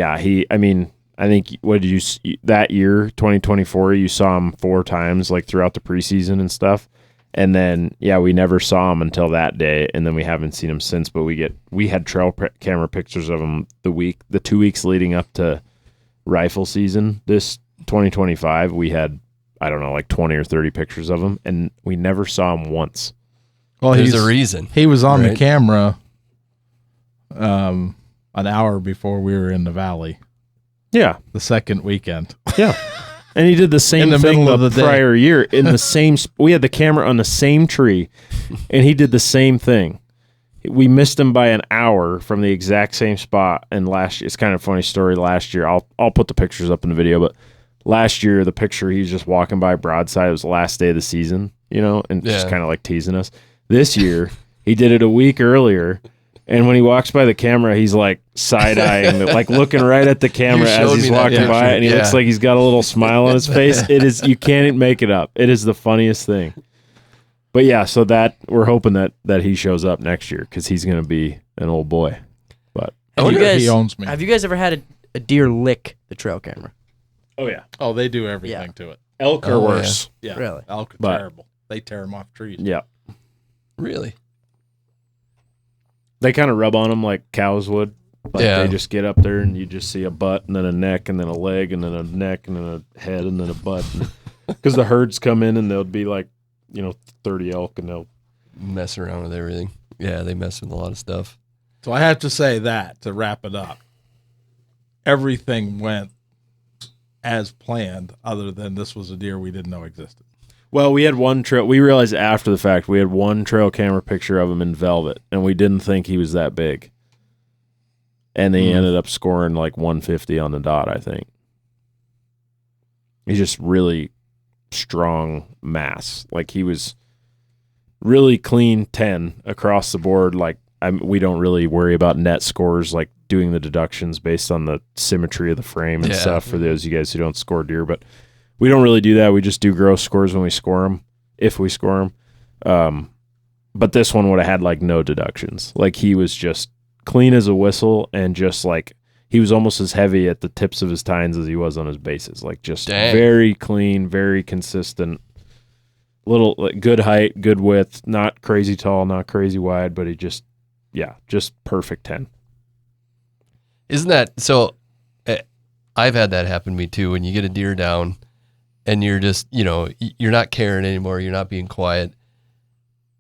Speaker 1: I think what did you that year 2024 you saw him 4 times like throughout the preseason and stuff, and then we never saw him until that day, and then we haven't seen him since. But we had trail camera pictures of him the 2 weeks leading up to rifle season this 2025. We had I don't know like 20 or 30 pictures of him, and we never saw him once.
Speaker 4: Well,
Speaker 3: There's a reason.
Speaker 4: He was on the
Speaker 3: right?
Speaker 4: camera an hour before we were in the valley.
Speaker 1: Yeah,
Speaker 4: The second weekend.
Speaker 1: yeah. And he did the same
Speaker 4: In the
Speaker 1: thing
Speaker 4: middle of
Speaker 1: the
Speaker 4: the day.
Speaker 1: prior year in the same. We had the camera on the same tree, and he did the same thing. We missed him by an hour from the exact same spot. And it's kind of a funny story. Last year, I'll put the pictures up in the video, but last year the picture he was just walking by broadside. It was the last day of the season, and just kind of like teasing us. This year he did it a week earlier. And when he walks by the camera, he's like side-eyeing, like looking right at the camera
Speaker 3: You
Speaker 1: as
Speaker 3: showed
Speaker 1: he's
Speaker 3: me that
Speaker 1: walking
Speaker 3: picture.
Speaker 1: by, and he
Speaker 3: Yeah.
Speaker 1: looks like he's got a little smile on his face. It is, you can't make it up. It is the funniest thing. But yeah, so that we're hoping that he shows up next year because he's going to be an old boy. But
Speaker 2: Have you
Speaker 4: wonder if
Speaker 2: guys
Speaker 4: he owns me.
Speaker 2: Have you guys ever had a deer lick the trail camera?
Speaker 1: oh yeah,
Speaker 4: Oh, they do everything to it.
Speaker 1: elk are
Speaker 3: Oh,
Speaker 1: worse.
Speaker 4: Yeah.
Speaker 2: Really?
Speaker 4: Elk are
Speaker 1: But-
Speaker 4: terrible. They tear them off trees.
Speaker 1: Yeah,
Speaker 3: Really?
Speaker 1: they kind of rub on them like cows would. Like
Speaker 3: Yeah.
Speaker 1: they just get up there and you just see a butt and then a neck and then a leg and then a neck and then a head and then a butt. Because the herds come in and they'll be like, 30 elk and they'll.
Speaker 3: Mess around with everything. Yeah, they mess with a lot of stuff.
Speaker 4: So I have to say that to wrap it up. Everything went as planned, other than this was a deer we didn't know existed.
Speaker 1: Well, we had one trail. We realized after the fact we had one trail camera picture of him in velvet, and we didn't think he was that big. And they ended up scoring like 150 on the dot, I think. He's just really strong mass. Like he was really clean 10 across the board. Like we don't really worry about net scores, like doing the deductions based on the symmetry of the frame and stuff for those of you guys who don't score deer, but we don't really do that. We just do gross scores when we score them, if we score them. But this one would have had like no deductions. Like he was just clean as a whistle, and just like he was almost as heavy at the tips of his tines as he was on his bases. Like just very clean, very consistent. Little like, good height, good width, not crazy tall, not crazy wide, but he just perfect 10.
Speaker 3: Isn't that so? I've had that happen to me too. When you get a deer down, and you're just you're not caring anymore. You're not being quiet,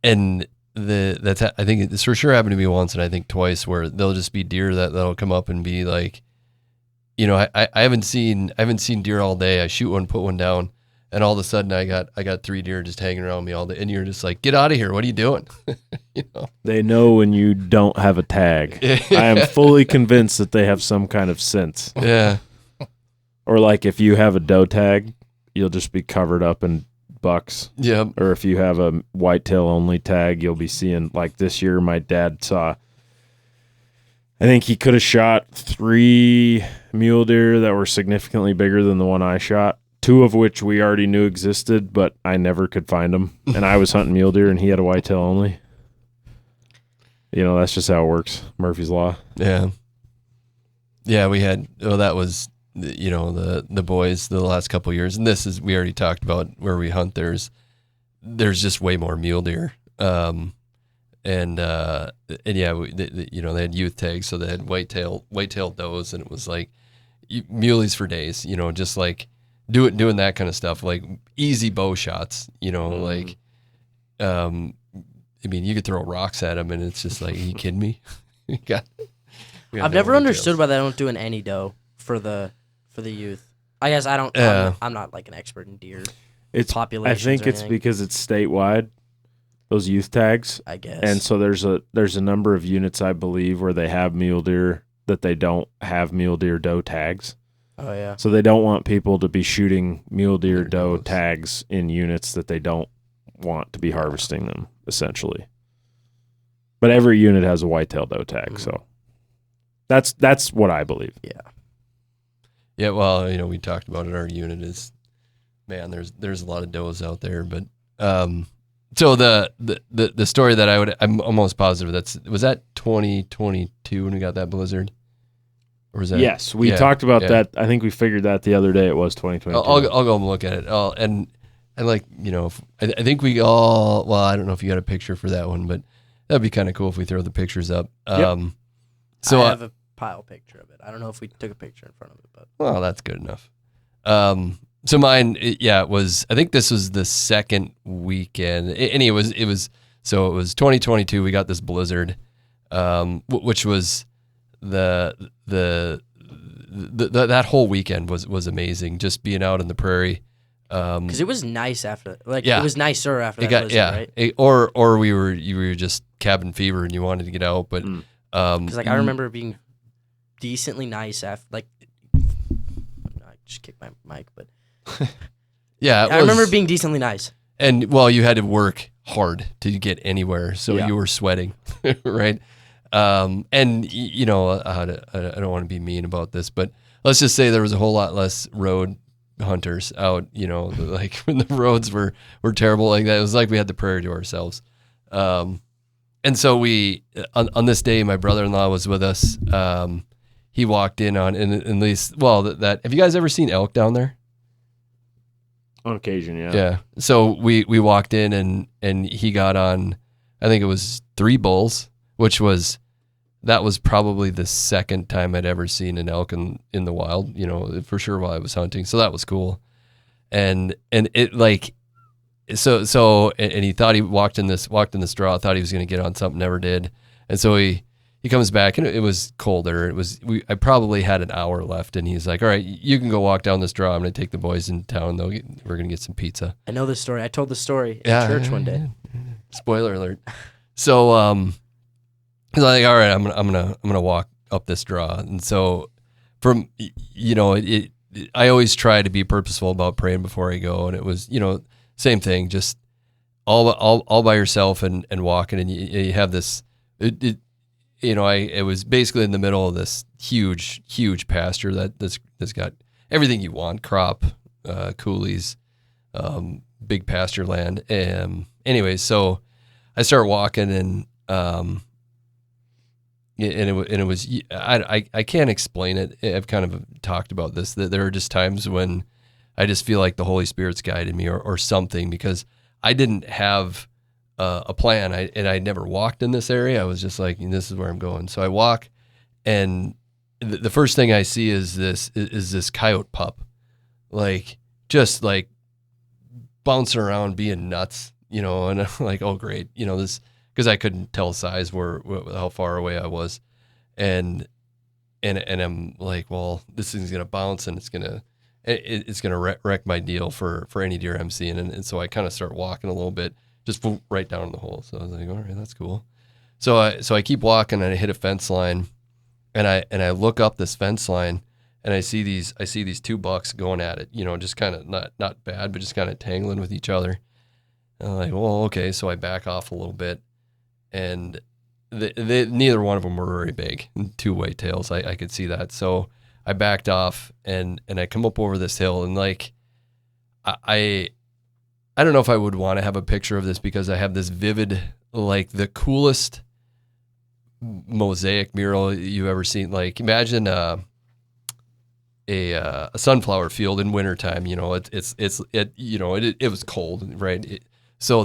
Speaker 3: and I think this for sure happened to me once, and I think twice, where they'll just be deer that'll come up and be like, I haven't seen deer all day. I shoot one, put one down, and all of a sudden I got 3 deer just hanging around me all day, and you're just like, get out of here! What are you doing?
Speaker 1: They know when you don't have a tag. I am fully convinced that they have some kind of sense.
Speaker 3: Yeah.
Speaker 1: Or like if you have a doe tag, you'll just be covered up in bucks.
Speaker 3: Yep.
Speaker 1: Or if you have a whitetail only tag, you'll be seeing, like this year my dad saw, I think he could have shot 3 mule deer that were significantly bigger than the one I shot, 2 of which we already knew existed, but I never could find them. And I was hunting mule deer and he had a whitetail only. That's just how it works. Murphy's Law.
Speaker 3: Yeah. Yeah, we had, that was, the boys the last couple of years. And this is, we already talked about where we hunt. There's just way more mule deer. And yeah, they had youth tags. So they had whitetail does. And it was like muleys for days, just like doing that kind of stuff, like easy bow shots, like, you could throw rocks at them and it's just like, are you kidding me?
Speaker 2: I've never understood why they don't do an any doe for the youth. I guess I don't. I'm not like an expert in deer.
Speaker 1: I
Speaker 2: Populations
Speaker 1: think
Speaker 2: or
Speaker 1: it's
Speaker 2: anything.
Speaker 1: because it's statewide, those youth tags.
Speaker 2: I guess.
Speaker 1: And so there's a number of units, I believe, where they have mule deer that they don't have mule deer doe tags.
Speaker 2: Oh yeah.
Speaker 1: So they don't want people to be shooting mule deer doe tags in units that they don't want to be harvesting them, essentially. But every unit has a whitetail doe tag, so that's what I believe.
Speaker 2: Yeah.
Speaker 3: Yeah, well, we talked about it. Our unit is, man, there's a lot of does out there, but so the story that I'm almost positive was that 2022 when we got that blizzard. Or was that?
Speaker 1: Yes, we
Speaker 3: Yeah,
Speaker 1: talked about
Speaker 3: yeah.
Speaker 1: that. I think we figured that the other day. It was 2022.
Speaker 3: I'll go and look at it. And like, I think we all, well, I don't know if you got a picture for that one, but that'd be kind of cool if we throw the pictures up.
Speaker 1: Yep.
Speaker 2: I have a pile picture of it. I don't know if we took a picture in front of it, but
Speaker 3: well, that's good enough. So mine, it was, I think this was the second weekend. And it was 2022. We got this blizzard, which was that whole weekend was amazing. Just being out in the prairie.
Speaker 2: because it was nice after, like
Speaker 3: Yeah.
Speaker 2: it was nicer after
Speaker 3: It
Speaker 2: that
Speaker 3: got,
Speaker 2: blizzard, right?
Speaker 3: or you were just cabin fever and you wanted to get out, but
Speaker 2: Because like I remember it being decently nice after, like I just kicked my mic, but
Speaker 3: yeah,
Speaker 2: I remember it being decently nice.
Speaker 3: and well, you had to work hard to get anywhere, so
Speaker 2: Yeah.
Speaker 3: you were sweating, right? And I don't want to be mean about this, but let's just say there was a whole lot less road hunters out, like when the roads were terrible like that. It was like we had the prairie to ourselves. And so we, on this day, my brother-in-law was with us. He walked in on, at least, well, have you guys ever seen elk down there?
Speaker 1: On occasion, yeah.
Speaker 3: Yeah. So we walked in and he got on, I think it was 3 bulls, that was probably the second time I'd ever seen an elk in the wild, for sure while I was hunting. So that was cool. And it like, so he thought he walked in this draw, thought he was going to get on something, never did. And so he comes back and it was colder. I probably had an hour left and he's like, all right, you can go walk down this draw. I'm going to take the boys in town. We're going to get some pizza.
Speaker 2: I know this story. I told the story in church one day.
Speaker 3: Spoiler alert. So, he's like, all right, I'm gonna walk up this draw. And so from, I always try to be purposeful about praying before I go. And it was, same thing, just all by yourself and walking. And you have this, it was basically in the middle of this huge pasture that's got everything you want, crop, coolies, big pasture land. Anyway, so I start walking and it was, I can't explain it. I've kind of talked about this, that there are just times when I just feel like the Holy Spirit's guided me or something, because I didn't have a plan. I never walked in this area. I was just like, this is where I'm going. So I walk, and the first thing I see is this coyote pup, like just like bouncing around, being nuts, and I'm like, oh great, this, because I couldn't tell size how far away I was, and I'm like, well, this thing's gonna bounce and it's gonna wreck my deal for any deer I'm seeing, and so I kind of start walking a little bit, just right down in the hole. So I was like, all right, that's cool. So I keep walking and I hit a fence line, and I look up this fence line, and I see these 2 bucks going at it, just kind of not bad, but just kind of tangling with each other. And I'm like, well, okay. So I back off a little bit, and neither one of them were very big, 2 whitetails. I could see that. So I backed off and I come up over this hill, and like, I don't know if I would want to have a picture of this, because I have this vivid, like the coolest mosaic mural you've ever seen. Like, imagine a sunflower field in wintertime. It was cold, right? So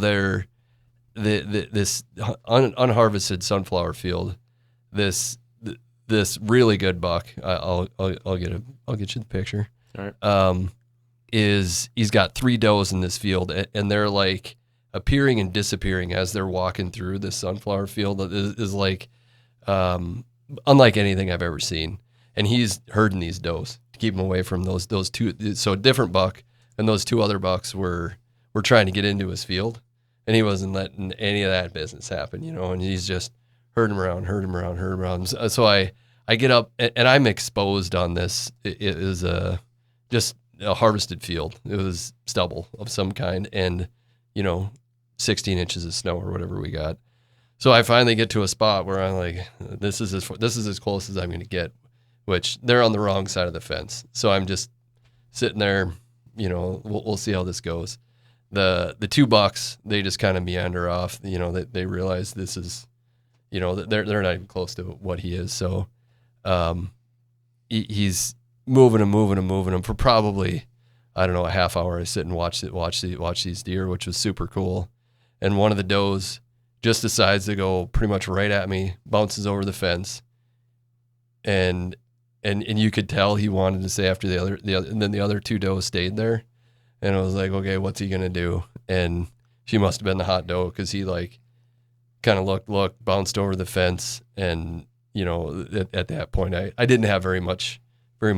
Speaker 3: this unharvested sunflower field, this really good buck. I'll get you the picture.
Speaker 1: All right.
Speaker 3: He's got 3 does in this field, and they're like appearing and disappearing as they're walking through this sunflower field. Is like unlike anything I've ever seen. And he's herding these does to keep them away from those 2. So a different buck, and those 2 other bucks were trying to get into his field, and he wasn't letting any of that business happen, and he's just herding around. So I get up, and I'm exposed on this. It is just a harvested field. It was stubble of some kind, and 16 inches of snow or whatever we got. So I finally get to a spot where I'm like, this is as close as I'm going to get, which they're on the wrong side of the fence. So I'm just sitting there, we'll see how this goes. The 2 bucks, they just kind of meander off, they realize this is, they're not even close to what he is. So, he's moving him for probably, I don't know, a half hour. I sit and watch these deer, which was super cool. And one of the does just decides to go pretty much right at me, bounces over the fence, and you could tell he wanted to stay after the other, and then the other two does stayed there. And I was like, okay, what's he gonna do? And she must have been the hot doe, because he like kind of looked, bounced over the fence, and at that point I didn't have very much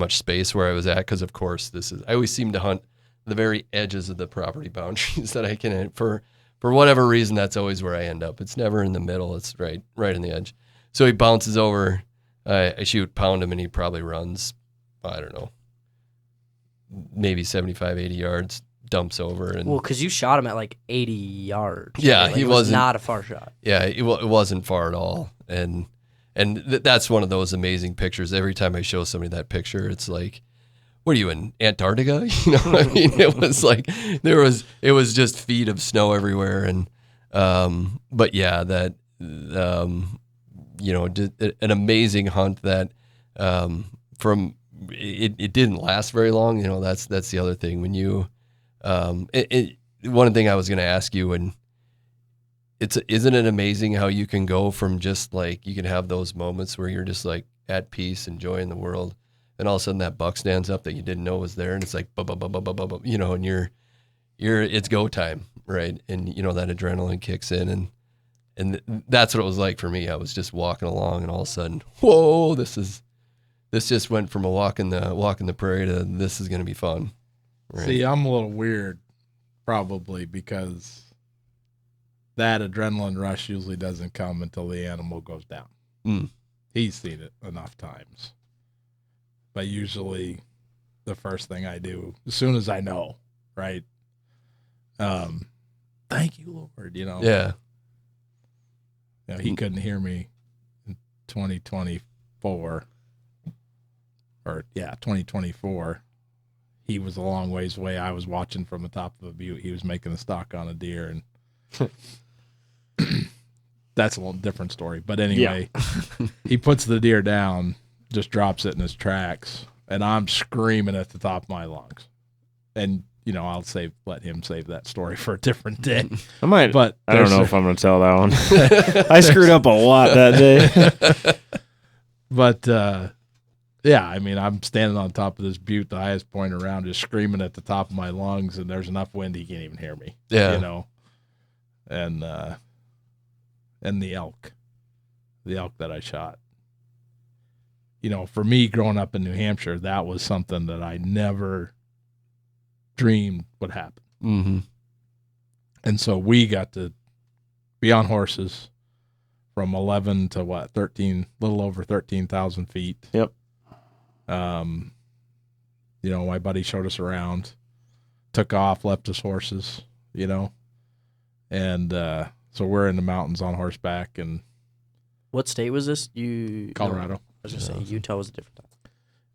Speaker 3: space where I was at, because of course I always seem to hunt the very edges of the property boundaries that I can, for whatever reason, that's always where I end up. It's never in the middle. It's right in the edge. So he bounces over. I shoot, pound him, and he probably runs, I don't know, maybe 75, 80 yards, dumps over. And
Speaker 2: well, because you shot him at like 80 yards.
Speaker 3: Yeah,
Speaker 2: right? Like,
Speaker 3: he
Speaker 2: it was
Speaker 3: wasn't
Speaker 2: not a far shot.
Speaker 3: Yeah, it wasn't far at all. And that's one of those amazing pictures. Every time I show somebody that picture, it's like, what are you, in Antarctica? I mean, it was like it was just feet of snow everywhere. And but yeah, that an amazing hunt that from it didn't last very long. That's the other thing. When you one thing I was going to ask you, and isn't it amazing how you can go from just like, you can have those moments where you're just like at peace, enjoying the world, and all of a sudden that buck stands up that you didn't know was there, and it's like, and you're it's go time, right? And that adrenaline kicks in, and that's what it was like for me. I was just walking along, and all of a sudden, whoa, this just went from a walk in the prairie to this is going to be fun. Right?
Speaker 4: See, I'm a little weird, probably, because that adrenaline rush usually doesn't come until the animal goes down.
Speaker 3: Mm.
Speaker 4: He's seen it enough times. But usually the first thing I do, as soon as I know, right? Thank you, Lord,
Speaker 3: Yeah.
Speaker 4: He couldn't hear me in 2024. Or, 2024. He was a long ways away. I was watching from the top of a butte. He was making a stalk on a deer, and that's a little different story. But anyway, he puts the deer down, just drops it in his tracks, and I'm screaming at the top of my lungs. And I'll let him save that story for a different day.
Speaker 1: I might,
Speaker 4: but
Speaker 1: I don't know if I'm going to tell that one. I screwed up a lot that day.
Speaker 4: But I'm standing on top of this butte, the highest point around, just screaming at the top of my lungs, and there's enough wind he can't even hear me.
Speaker 3: Yeah.
Speaker 4: And the elk that I shot. For me, growing up in New Hampshire, that was something that I never dreamed would happen.
Speaker 3: Mm-hmm.
Speaker 4: And so we got to be on horses from 11 to 13, little over 13,000 feet.
Speaker 1: Yep.
Speaker 4: My buddy showed us around, took off, left his horses, and so we're in the mountains on horseback. And
Speaker 2: what state was this?
Speaker 4: Colorado.
Speaker 2: I was just saying Utah was a different time.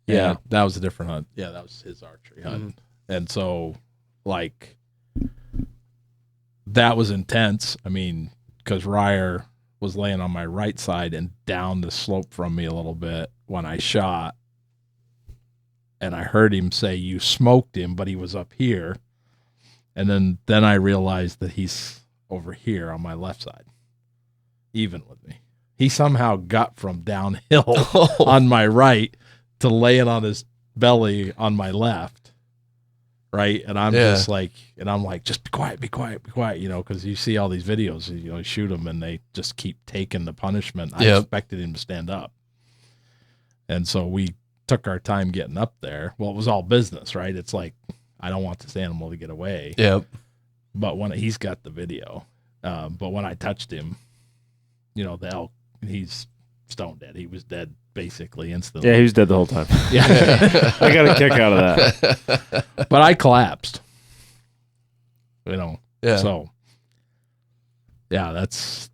Speaker 4: Yeah, that was a different hunt. Yeah, that was his archery hunt.
Speaker 2: Mm-hmm.
Speaker 4: And so, that was intense. I mean, because Ryer was laying on my right side and down the slope from me a little bit when I shot. And I heard him say, "You smoked him," but he was up here. And then I realized that he's over here on my left side, even with me. He somehow got from downhill on my right to laying on his belly on my left, right? And I'm just like, just be quiet, because you see all these videos, you shoot them and they just keep taking the punishment. I expected him to stand up. And so we took our time getting up there. Well, it was all business, right? It's like, I don't want this animal to get away.
Speaker 3: Yep.
Speaker 4: But when he's got the video, but when I touched him, the elk, he's stone dead. He was dead basically instantly.
Speaker 1: Yeah, he was dead the whole time.
Speaker 4: Yeah.
Speaker 1: I got a kick out of that.
Speaker 4: But I collapsed.
Speaker 3: Yeah.
Speaker 4: So yeah,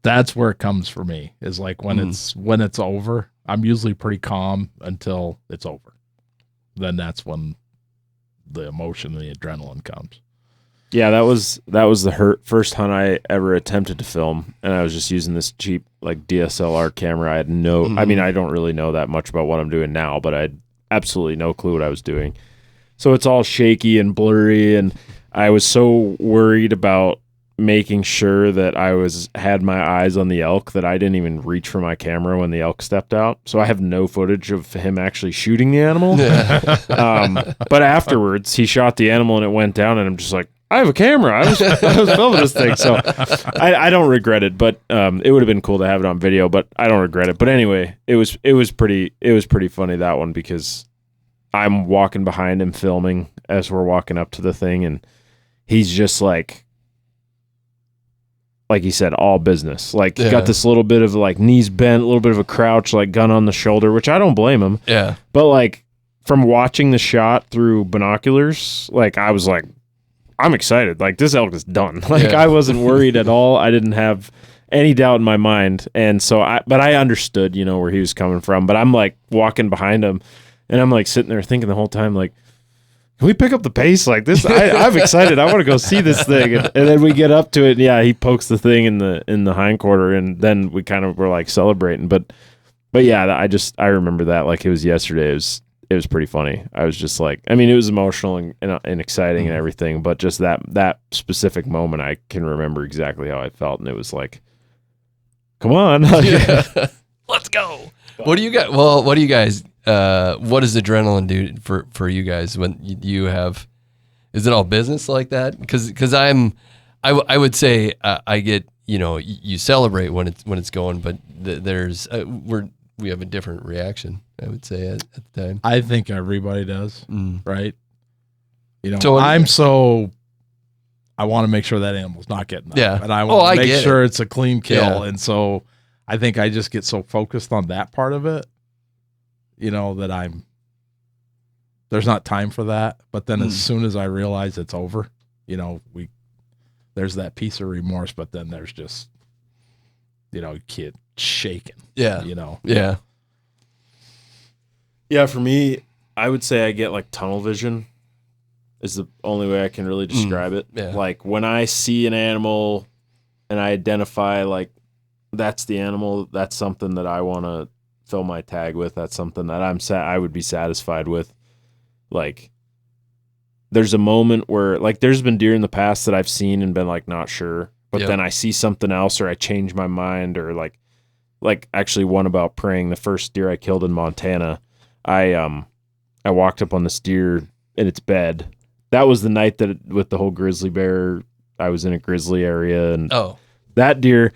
Speaker 4: that's where it comes for me, is like when it's over. I'm usually pretty calm until it's over. Then that's when the emotion and the adrenaline comes.
Speaker 1: Yeah, that was the first hunt I ever attempted to film, and I was just using this cheap DSLR camera. I had I mean, I don't really know that much about what I'm doing now, but absolutely no clue what I was doing. So it's all shaky and blurry, and I was so worried about making sure that I had my eyes on the elk that I didn't even reach for my camera when the elk stepped out. So I have no footage of him actually shooting the animal. But afterwards, he shot the animal and it went down, and I'm just like, I have a camera. I was filming this thing, so I don't regret it. But it would have been cool to have it on video, but I don't regret it. But anyway, it was pretty funny, that one, because I'm walking behind him filming as we're walking up to the thing, and he's just like he said, all business. Like, got this little bit of like knees bent, a little bit of a crouch, like gun on the shoulder, which I don't blame him.
Speaker 3: Yeah.
Speaker 1: But like from watching the shot through binoculars, like I was like, I'm excited. Like, this elk is done. Like, I wasn't worried at all. I didn't have any doubt in my mind. And so but I understood, where he was coming from. But I'm like walking behind him, and I'm like sitting there thinking the whole time, like, can we pick up the pace like this? I'm excited. I want to go see this thing. And then we get up to it, and he pokes the thing in the hindquarter, and then we kind of were like celebrating. But yeah, I remember that like it was yesterday. It was pretty funny. I was just like, I mean, it was emotional and exciting and everything, but just that specific moment, I can remember exactly how I felt, and it was like, come on,
Speaker 3: let's go. What do you guys? Well, what do you guys? What does adrenaline do for you guys when you have? Is it all business like that? Because I would say I get, you celebrate when it's going, but there's we have a different reaction, I would say, at the time.
Speaker 4: I think everybody does, right?
Speaker 3: So
Speaker 4: I want to make sure that animal's not getting up.
Speaker 3: Yeah.
Speaker 4: And I want to make sure
Speaker 3: it.
Speaker 4: it's a clean kill.
Speaker 3: Yeah.
Speaker 4: And so I think I just get so focused on that part of it, that there's not time for that. But then as soon as I realize it's over, there's that piece of remorse, but then there's just, kid shaking.
Speaker 3: Yeah.
Speaker 1: Yeah. Yeah, for me, I would say I get like tunnel vision is the only way I can really describe it.
Speaker 3: Yeah.
Speaker 1: Like when I see an animal and I identify like that's the animal, that's something that I want to fill my tag with. That's something that I would be satisfied with. Like there's a moment where like there's been deer in the past that I've seen and been like not sure, but then I see something else or I change my mind, or like actually one about praying, the first deer I killed in Montana. I walked up on this deer in its bed. That was the night that with the whole grizzly bear, I was in a grizzly area, and that deer,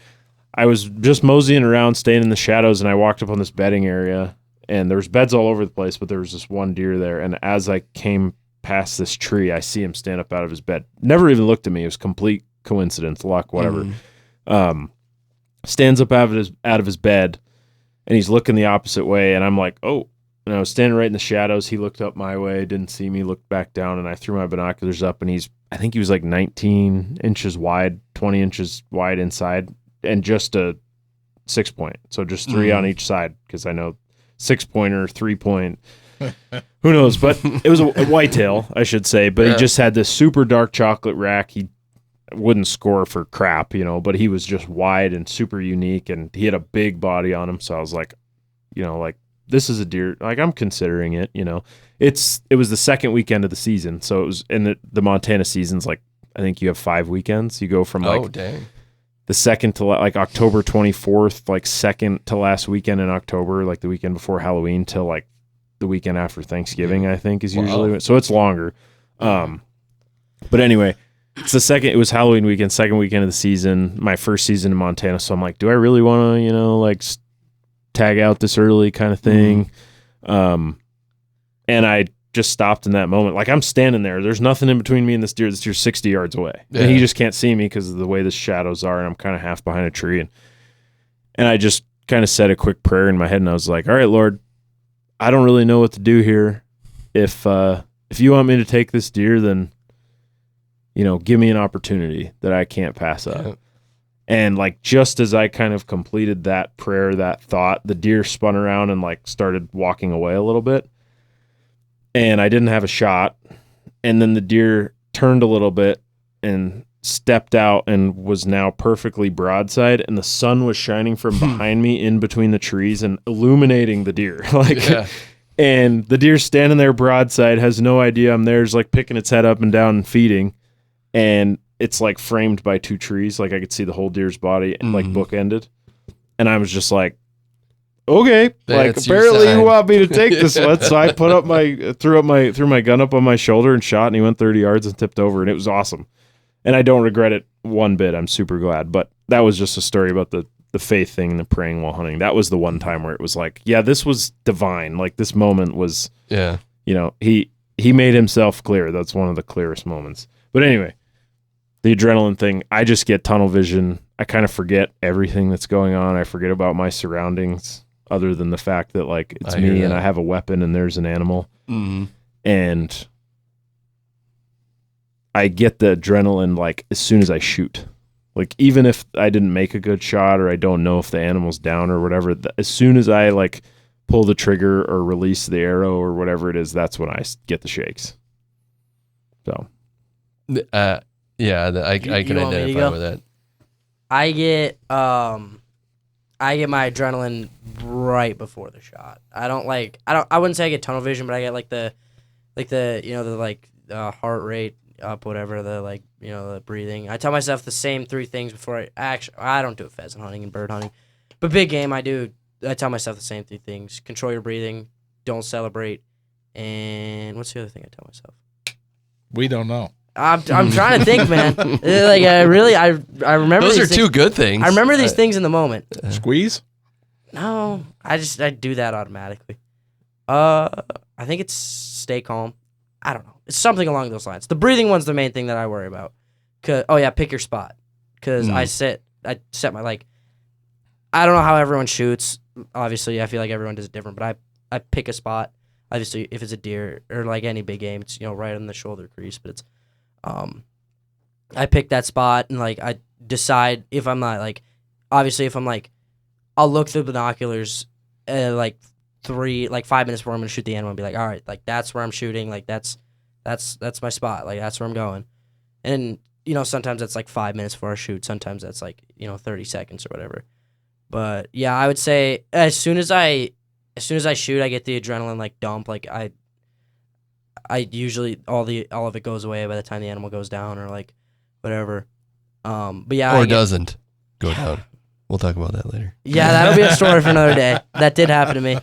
Speaker 1: I was just moseying around, staying in the shadows, and I walked up on this bedding area, and there was beds all over the place, but there was this one deer there, and as I came past this tree, I see him stand up out of his bed. Never even looked at me. It was complete coincidence, luck, whatever. Stands up out of his bed, and he's looking the opposite way, and I'm like, oh. And I was standing right in the shadows. He looked up my way, didn't see me, looked back down, and I threw my binoculars up, and I think he was like 19 inches wide, 20 inches wide inside, and just a 6-point. So just 3 on each side, because I know 6-pointer, 3-point, who knows? But it was a whitetail, I should say, but he just had this super dark chocolate rack. He wouldn't score for crap, but he was just wide and super unique, and he had a big body on him. So I was like, this is a deer. Like, I'm considering it, it was the second weekend of the season. So it was in the Montana season's like, I think you have 5 weekends. You go from the second to like October 24th, like second to last weekend in October, like the weekend before Halloween, till like the weekend after Thanksgiving, I think is usually. So it's longer. But anyway, it was Halloween weekend, second weekend of the season, my first season in Montana. So I'm like, do I really want to, tag out this early kind of thing? And I just stopped in that moment. Like, I'm standing there. There's nothing in between me and this deer. This deer's 60 yards away. Yeah. And he just can't see me because of the way the shadows are, and I'm kind of half behind a tree. And I just kind of said a quick prayer in my head, and I was like, all right, Lord, I don't really know what to do here. If you want me to take this deer, then, give me an opportunity that I can't pass up. Yeah. And like, just as I kind of completed that prayer, that thought, the deer spun around and like started walking away a little bit, and I didn't have a shot. And then the deer turned a little bit and stepped out and was now perfectly broadside, and the sun was shining from behind me in between the trees and illuminating the deer. And the deer's standing there broadside, has no idea I'm there, is like picking its head up and down and feeding. And it's like framed by two trees. Like I could see the whole deer's body like bookended. And I was just like, okay, like apparently you want me to take this one. So I threw my gun up on my shoulder and shot, and he went 30 yards and tipped over, and it was awesome. And I don't regret it one bit. I'm super glad. But that was just a story about the faith thing and the praying while hunting. That was the one time where it was like, yeah, this was divine. Like this moment was,
Speaker 3: Yeah.
Speaker 1: He made himself clear. That's one of the clearest moments. But anyway, the adrenaline thing, I just get tunnel vision. I kind of forget everything that's going on. I forget about my surroundings other than the fact that like it's me and I have a weapon and there's an animal.
Speaker 3: Mm-hmm.
Speaker 1: And I get the adrenaline like as soon as I shoot. Like, even if I didn't make a good shot or I don't know if the animal's down or whatever, as soon as I, like, pull the trigger or release the arrow or whatever it is, that's when I get the shakes. So.
Speaker 3: I can identify with that.
Speaker 2: I get my adrenaline right before the shot. I wouldn't say I get tunnel vision, but I get, the heart rate up, whatever, the breathing. I tell myself the same three things before I don't do it pheasant hunting and bird hunting, but big game I tell myself the same three things: control your breathing, don't celebrate, and what's the other thing I tell myself?
Speaker 4: We don't know.
Speaker 2: I'm trying to think, man. I remember
Speaker 3: those
Speaker 2: these
Speaker 3: are two good things.
Speaker 2: I remember these things in the moment.
Speaker 4: Squeeze?
Speaker 2: No, I do that automatically. I think it's stay calm. I don't know. It's something along those lines. The breathing one's the main thing that I worry about. Pick your spot. Because I set my, like, I don't know how everyone shoots. Obviously, I feel like everyone does it different, but I pick a spot. Obviously, if it's a deer or like any big game, it's, right on the shoulder crease, but it's, I pick that spot and like, I decide if I'm not like, obviously if I'm like, I'll look through the binoculars, 5 minutes before I'm going to shoot the animal and be like, all right, like that's where I'm shooting. Like that's my spot. Like that's where I'm going. And, sometimes that's like 5 minutes before I shoot. Sometimes that's like, 30 seconds or whatever. But yeah, I would say as soon as I shoot, I get the adrenaline like dump. Like I usually all of it goes away by the time the animal goes down or like whatever. But yeah,
Speaker 3: or doesn't go down. We'll talk about that later.
Speaker 2: Yeah, that'll be a story for another day. That did happen to me.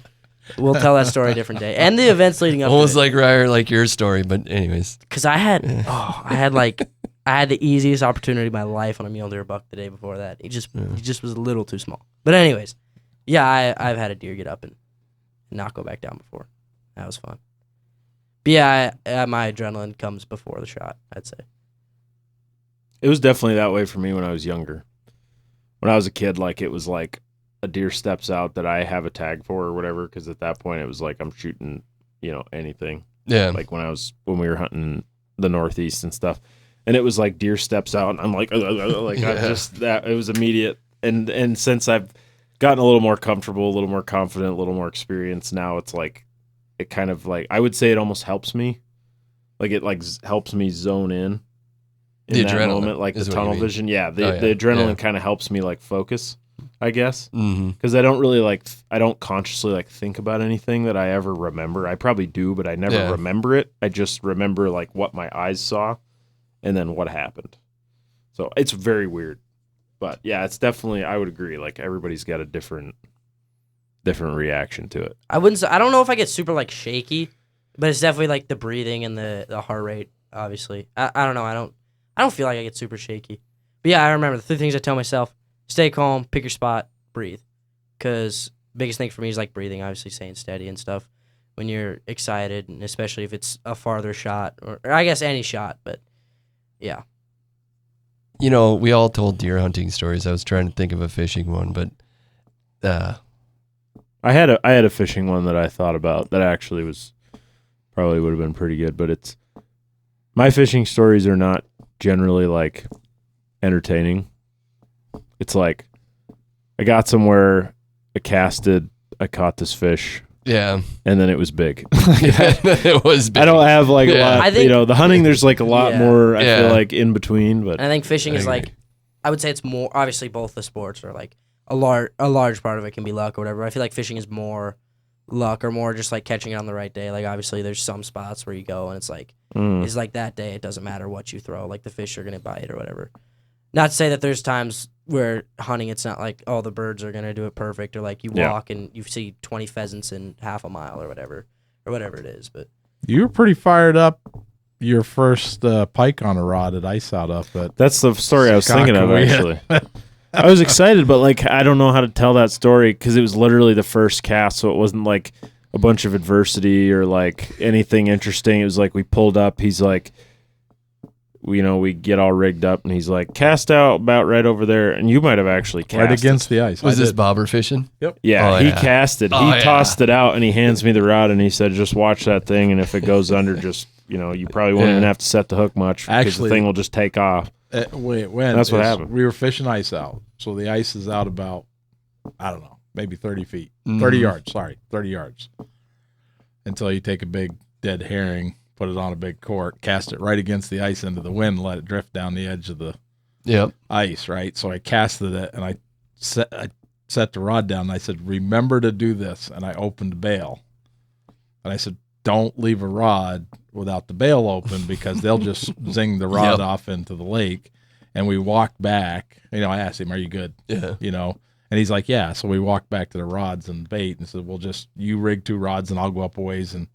Speaker 2: We'll tell that story a different day. And the events leading up
Speaker 3: almost
Speaker 2: to it.
Speaker 3: like Ryer, like your story, but anyways.
Speaker 2: Because I had the easiest opportunity of my life on a mule deer buck the day before that. He just was a little too small. But anyways, yeah, I've had a deer get up and not go back down before. That was fun. But yeah, my adrenaline comes before the shot, I'd say.
Speaker 1: It was definitely that way for me when I was younger. When I was a kid, like, it was like a deer steps out that I have a tag for or whatever, because at that point it was like I'm shooting, anything.
Speaker 3: Yeah.
Speaker 1: Like when we were hunting the Northeast and stuff. And it was like deer steps out and I'm like, it was immediate. And since I've gotten a little more comfortable, a little more confident, a little more experienced, now it's like, it kind of like, I would say it almost helps me. Like it like helps me zone in
Speaker 3: the
Speaker 1: that
Speaker 3: adrenaline
Speaker 1: moment, like the tunnel vision. Yeah, the adrenaline kind of helps me like focus, I guess, because I don't really I don't consciously like think about anything that I ever remember. I probably do, but I never remember it. I just remember like what my eyes saw, and then what happened. So it's very weird, but yeah, it's definitely, I would agree. Like everybody's got a different reaction to it.
Speaker 2: I don't know if I get super like shaky, but it's definitely like the breathing and the heart rate. Obviously, I don't know. I don't feel like I get super shaky. But yeah, I remember the 3 things I tell myself: stay calm, pick your spot, breathe. Because biggest thing for me is like breathing, obviously staying steady and stuff when you're excited, and especially if it's a farther shot or I guess any shot. But yeah,
Speaker 3: we all told deer hunting stories. I was trying to think of a fishing one, but
Speaker 1: I had a fishing one that I thought about that actually was probably would have been pretty good, but it's my fishing stories are not generally like entertaining. It's like I got somewhere, I casted, I caught this fish.
Speaker 3: Yeah.
Speaker 1: And then it was big.
Speaker 3: It was big.
Speaker 1: I don't have like a lot,
Speaker 2: I think,
Speaker 1: the hunting there's like a lot more I feel like in between, but
Speaker 2: I think fishing is like, I would say it's more, obviously both the sports are like a large part of it can be luck or whatever. I feel like fishing is more luck or more just like catching it on the right day. Like obviously there's some spots where you go and it's like that day it doesn't matter what you throw, like the fish are gonna bite or whatever. Not to say that there's times where hunting it's not like the birds are gonna do it perfect, or like you walk and you see 20 pheasants in half a mile or whatever it is. But
Speaker 4: you were pretty fired up your first pike on a rod at ice out up at
Speaker 1: That's the story I was thinking of,
Speaker 4: Chicago,
Speaker 1: actually. I was excited, but like I don't know how to tell that story because it was literally the first cast, so it wasn't like a bunch of adversity or like anything interesting. It was like we pulled up. He's like, we get all rigged up, and he's like, cast out about right over there, and you might have actually cast
Speaker 4: right against the ice.
Speaker 3: Was this bobber fishing?
Speaker 4: Yep.
Speaker 1: Yeah,
Speaker 3: Oh,
Speaker 1: he
Speaker 3: yeah.
Speaker 1: cast it.
Speaker 3: Oh,
Speaker 1: He tossed it out, and he hands me the rod, and he said, just watch that thing, and if it goes under, just, you probably won't even have to set the hook much because
Speaker 4: Actually-
Speaker 1: the thing will just take off.
Speaker 4: When
Speaker 1: That's what happened.
Speaker 4: We were fishing ice out, so the ice is out about, I don't know, maybe 30 feet,
Speaker 3: Mhm.
Speaker 4: 30 yards. Sorry, 30 yards. Until you take a big dead herring, put it on a big cork, cast it right against the ice into the wind, let it drift down the edge of the
Speaker 3: Yep.
Speaker 4: ice. Right. So I casted it and I set the rod down. And I said, "Remember to do this." And I opened the bail, and I said, "Don't leave a rod without the bail open because they'll just zing the rod off into the lake." And we walked back. I asked him, "Are you good?"
Speaker 3: Yeah.
Speaker 4: And he's like, "Yeah." So we walked back to the rods and bait and said, "Well, just you rig 2 rods and I'll go up a ways and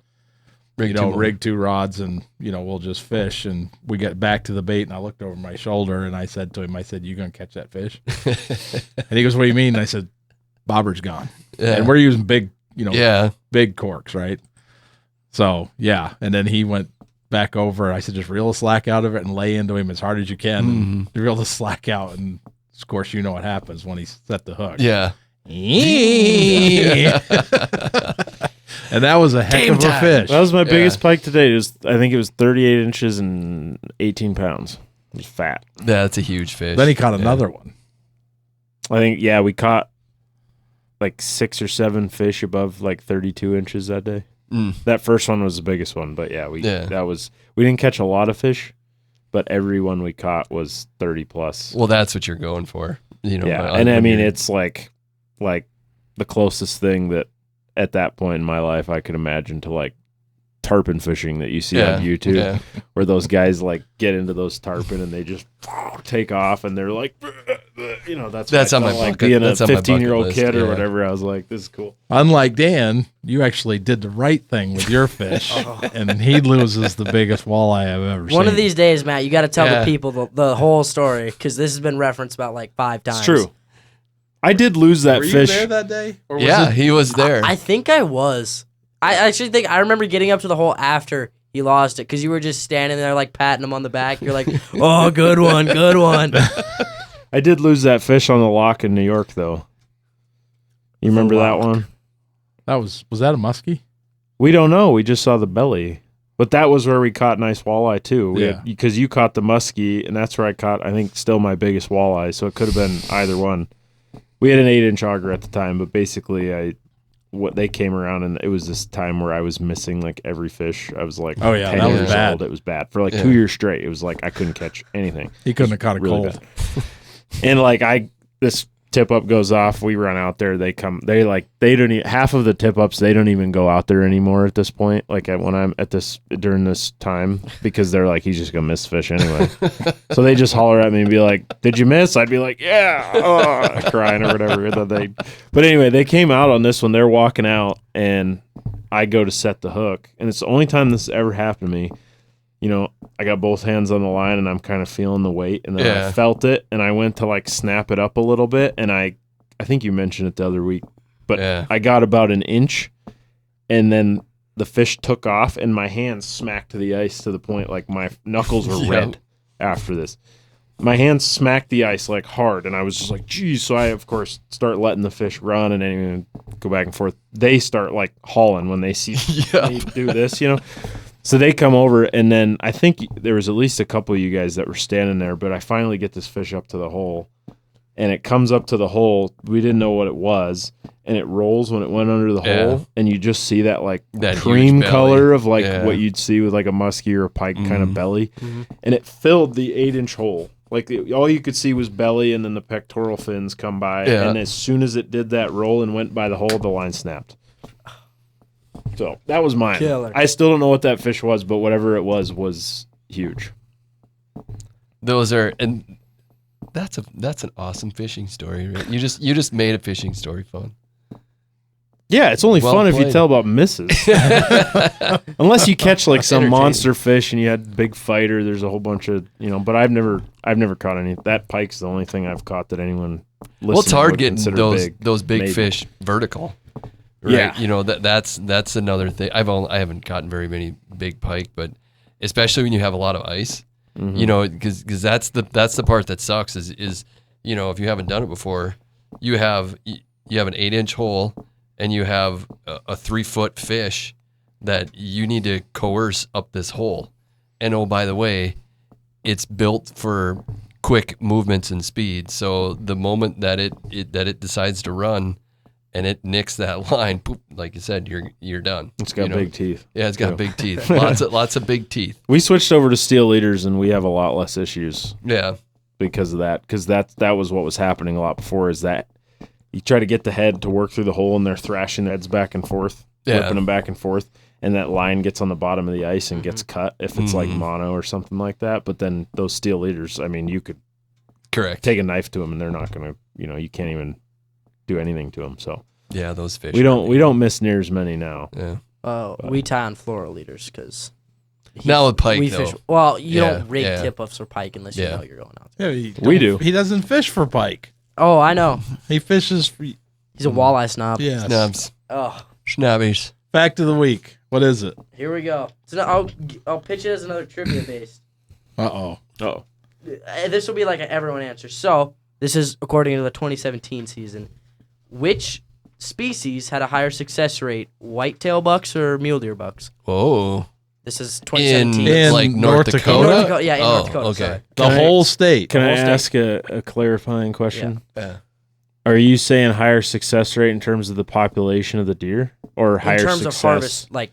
Speaker 4: rig 2 rods and we'll just fish." And we get back to the bait and I looked over my shoulder and I said to him, "You gonna catch that fish?" And he goes, "What do you mean?" And I said, "Bobber's gone."
Speaker 3: Yeah.
Speaker 4: And we're using big,
Speaker 3: Yeah.
Speaker 4: big corks, right? So yeah, and then he went back over. I said, "Just reel the slack out of it and lay into him as hard as you can." And reel the slack out, and of course, you know what happens when he set the hook.
Speaker 3: Yeah.
Speaker 4: And that was a heck
Speaker 3: Game
Speaker 4: of a
Speaker 3: time.
Speaker 4: fish.
Speaker 1: That was my biggest pike today. I think it was 38 inches and 18 pounds. It was fat.
Speaker 3: That's a huge fish.
Speaker 4: Then he caught another one.
Speaker 1: I think, we caught like 6 or 7 fish above like 32 inches that day. That first one was the biggest one, but we didn't catch a lot of fish, but every one we caught was 30 plus.
Speaker 3: Well, that's what you're going for.
Speaker 1: And I mean, it's like the closest thing that at that point in my life I could imagine to like tarpon fishing that you see on YouTube, where those guys like get into those tarpon and they just take off and they're like, that's
Speaker 3: on my
Speaker 1: like
Speaker 3: bucket-
Speaker 1: being a
Speaker 3: that's on my bucket
Speaker 1: 15-year-old
Speaker 3: list,
Speaker 1: kid or
Speaker 3: yeah.
Speaker 1: whatever. I was like, this is cool.
Speaker 4: Unlike Dan, you actually did the right thing with your fish, and he loses the biggest walleye I've ever seen.
Speaker 2: one of these days, Matt, you got to tell
Speaker 3: Yeah.
Speaker 2: the people the whole story because this has been referenced about like 5 times.
Speaker 1: It's true. I did lose that
Speaker 4: Were you
Speaker 1: fish.
Speaker 4: there that day? Or was
Speaker 3: Yeah,
Speaker 4: it-
Speaker 3: he was there.
Speaker 2: I think I was. I actually think I remember getting up to the hole after he lost it because you were just standing there like patting him on the back. You're like, "Oh, good one, good one."
Speaker 1: I did lose that fish on the lock in New York, though. You remember that
Speaker 4: lock.
Speaker 1: one?
Speaker 4: was that a muskie?
Speaker 1: We don't know. We just saw the belly. But that was where we caught nice walleye, too.
Speaker 4: Yeah.
Speaker 1: Because you caught the muskie, and that's where I caught, I think, still my biggest walleye. So it could have been either one. We had an 8-inch auger at the time, but basically they came around, and it was this time where I was missing, like, every fish. I was, like,
Speaker 4: Oh, yeah,
Speaker 1: 10
Speaker 4: that was
Speaker 1: years
Speaker 4: bad.
Speaker 1: old. It was bad. For, like, 2 years straight, it was like I couldn't catch anything.
Speaker 4: He couldn't have caught a
Speaker 1: Really
Speaker 4: cold.
Speaker 1: bad. And, like, this tip up goes off, we run out there, they don't even, half of the tip ups they don't even go out there anymore at this point, like when I'm at this during this time, because they're like, he's just gonna miss fish anyway. So they just holler at me and be like, "Did you miss?" I'd be like, "Yeah," crying or whatever. But anyway, they came out on this one, they're walking out and I go to set the hook, and it's the only time this has ever happened to me. I got both hands on the line and I'm kind of feeling the weight, and then I felt it and I went to like snap it up a little bit, and I think you mentioned it the other week, but I got about an inch, and then the fish took off and my hand smacked the ice to the point like my knuckles were red after this. My hand smacked the ice like hard, and I was just like, geez. So I, of course, start letting the fish run and then go back and forth. They start like hauling when they see me do this, So they come over, and then I think there was at least a couple of you guys that were standing there, but I finally get this fish up to the hole, and it comes up to the hole. We didn't know what it was, and it rolls when it went under the hole, and you just see that like
Speaker 3: That
Speaker 1: cream
Speaker 3: huge belly.
Speaker 1: color of like what you'd see with like a muskie or a pike kind of belly,
Speaker 2: Mm-hmm.
Speaker 1: and it filled the 8-inch hole. Like all you could see was belly, and then the pectoral fins come by, and as soon as it did that roll and went by the hole, the line snapped. So that was mine.
Speaker 2: Killer.
Speaker 1: I still don't know what that fish was, but whatever it was huge.
Speaker 3: Those are, and that's an awesome fishing story. Right? You just made a fishing story fun.
Speaker 1: Yeah, it's only
Speaker 3: Well
Speaker 1: fun if you
Speaker 3: played.
Speaker 1: tell about misses. Unless you catch like some
Speaker 2: Entertaining.
Speaker 1: monster fish and you had big fighter. There's a whole bunch of but I've never caught any. That pike's the only thing I've caught that anyone.
Speaker 3: Well, it's hard
Speaker 1: would
Speaker 3: getting
Speaker 1: consider
Speaker 3: those big
Speaker 1: maybe.
Speaker 3: fish vertical. Right?
Speaker 1: Yeah.
Speaker 3: You know that's another thing. I haven't gotten very many big pike, but especially when you have a lot of ice,
Speaker 1: Mhm.
Speaker 3: you know, because that's the part that sucks is if you haven't done it before, you have an 8-inch hole and you have a 3-foot fish that you need to coerce up this hole, and oh, by the way, it's built for quick movements and speed. So the moment that it decides to run and it nicks that line, poop, like you said, you're done.
Speaker 1: It's got big teeth.
Speaker 3: Yeah, it's got
Speaker 1: too.
Speaker 3: big teeth. Lots of big teeth.
Speaker 1: We switched over to steel leaders and we have a lot less issues
Speaker 3: Yeah.
Speaker 1: because of that. Because that was what was happening a lot before. Is that you try to get the head to work through the hole and they're thrashing the heads back and forth,
Speaker 3: Yeah.
Speaker 1: whipping them back and forth, and that line gets on the bottom of the ice and gets cut if it's like
Speaker 3: Mhm.
Speaker 1: mono or something like that. But then those steel leaders, I mean, you could
Speaker 3: Correct.
Speaker 1: take a knife to them and they're not gonna, you can't even do anything to them. So
Speaker 3: Yeah, those fish.
Speaker 1: we don't miss near as many now.
Speaker 3: Yeah.
Speaker 2: We tie on floral leaders because
Speaker 3: Now with pike,
Speaker 2: we
Speaker 3: though.
Speaker 2: fish. Well, you
Speaker 3: Yeah,
Speaker 2: don't rig
Speaker 3: yeah.
Speaker 2: tip-offs for pike unless you
Speaker 3: Yeah.
Speaker 2: know you're going out there.
Speaker 4: Yeah,
Speaker 1: We do.
Speaker 4: He doesn't fish for pike.
Speaker 2: Oh, I know.
Speaker 4: He fishes for.
Speaker 2: He's a walleye snob.
Speaker 4: Yes.
Speaker 3: Snubs.
Speaker 2: Oh,
Speaker 3: Schnabbies.
Speaker 4: Fact of the week. What is it?
Speaker 2: here we go. So I'll pitch it as another trivia based.
Speaker 4: Oh.
Speaker 1: Oh,
Speaker 2: This will be like an everyone answer. So this is according to the 2017 season. Which species had a higher success rate, whitetail bucks or mule deer bucks?
Speaker 3: Whoa.
Speaker 2: This is
Speaker 3: In,
Speaker 2: 2017.
Speaker 4: In
Speaker 3: like North
Speaker 4: North
Speaker 3: Dakota?
Speaker 4: Dakota?
Speaker 2: North Dakota, yeah, in
Speaker 3: oh,
Speaker 2: North Dakota,
Speaker 3: okay.
Speaker 2: sorry.
Speaker 4: The
Speaker 1: Can I-
Speaker 4: whole state.
Speaker 1: can I
Speaker 2: Whole state.
Speaker 1: ask a clarifying question?
Speaker 3: Yeah.
Speaker 1: Are you saying higher success rate in terms of the population of the deer, or higher
Speaker 2: In terms
Speaker 1: success?
Speaker 2: of harvest, like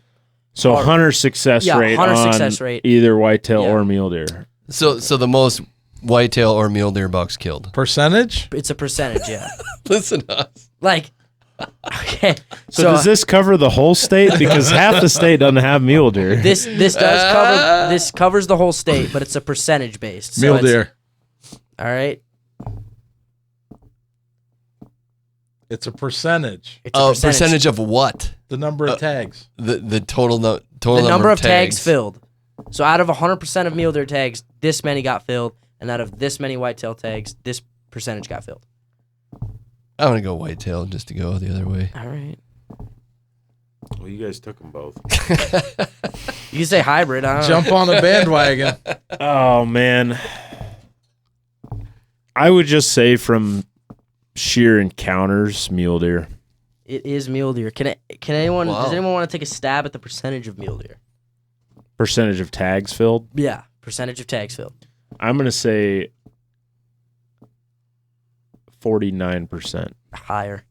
Speaker 1: So
Speaker 2: Har-
Speaker 1: hunter success
Speaker 2: Yeah,
Speaker 1: rate
Speaker 2: hunter
Speaker 1: on
Speaker 2: success rate.
Speaker 1: either whitetail
Speaker 2: Yeah.
Speaker 1: or mule deer.
Speaker 3: So the most whitetail or mule deer bucks killed.
Speaker 4: Percentage?
Speaker 2: it's a percentage, yeah.
Speaker 3: Listen to us.
Speaker 2: Like, okay.
Speaker 1: So does this cover the whole state? Because half the state doesn't have mule deer.
Speaker 2: this does cover this covers the whole state, but it's a percentage based. So
Speaker 4: Mule
Speaker 2: it's-
Speaker 4: deer.
Speaker 2: All right.
Speaker 4: It's a percentage.
Speaker 2: It's a
Speaker 3: Percentage of what?
Speaker 4: The number of tags.
Speaker 3: The total
Speaker 2: the number of tags
Speaker 3: tags
Speaker 2: filled. So out of 100% of mule deer tags, this many got filled, and out of this many whitetail tags, this percentage got filled.
Speaker 3: I'm gonna go whitetail just to go the other way.
Speaker 2: All right.
Speaker 1: Well, you guys took them both.
Speaker 2: You can say hybrid. I don't know.
Speaker 4: Jump on the bandwagon.
Speaker 1: Oh man, I would just say from sheer encounters, mule deer.
Speaker 2: It is mule deer. Can anyone?
Speaker 3: Wow.
Speaker 2: Does anyone want to take a stab at the percentage of mule deer?
Speaker 1: Percentage of tags filled.
Speaker 2: Yeah, percentage of tags filled.
Speaker 1: I'm gonna say 49%.
Speaker 2: Higher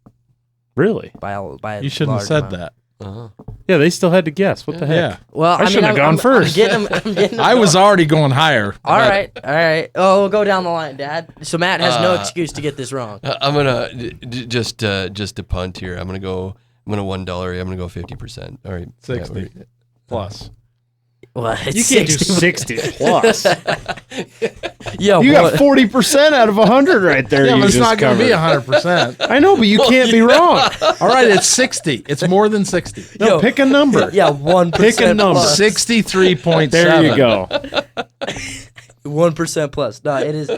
Speaker 1: Really?
Speaker 2: by a
Speaker 4: You shouldn't have
Speaker 2: large
Speaker 4: said
Speaker 2: amount.
Speaker 4: that.
Speaker 3: Uh-huh.
Speaker 1: Yeah, they still had to guess. What the heck?
Speaker 4: Yeah.
Speaker 2: Well,
Speaker 1: I shouldn't have gone first.
Speaker 2: I'm getting them
Speaker 4: I was already going higher.
Speaker 2: All right. Oh, we'll go down the line, Dad. So Matt has no
Speaker 3: Uh,
Speaker 2: excuse to get this wrong.
Speaker 3: I'm gonna just to punt here. I'm gonna $1. I'm gonna go 50%. All right,
Speaker 4: 60.
Speaker 3: Yeah,
Speaker 4: Plus.
Speaker 2: Well, it's
Speaker 1: You can't
Speaker 2: 60.
Speaker 1: do 60 plus.
Speaker 2: Yo,
Speaker 1: You
Speaker 2: boy,
Speaker 1: got 40% out of 100 right there.
Speaker 4: Yeah,
Speaker 1: you
Speaker 4: but it's
Speaker 1: just
Speaker 4: not going to
Speaker 1: covered.
Speaker 4: be 100%.
Speaker 1: I know, but you can't be wrong.
Speaker 4: All right, it's 60. It's more than 60.
Speaker 1: No,
Speaker 2: Yo.
Speaker 1: pick a number.
Speaker 2: yeah, 1%.
Speaker 1: Pick a number.
Speaker 2: plus.
Speaker 4: 63.7.
Speaker 1: There you go.
Speaker 2: 1% plus. No, it is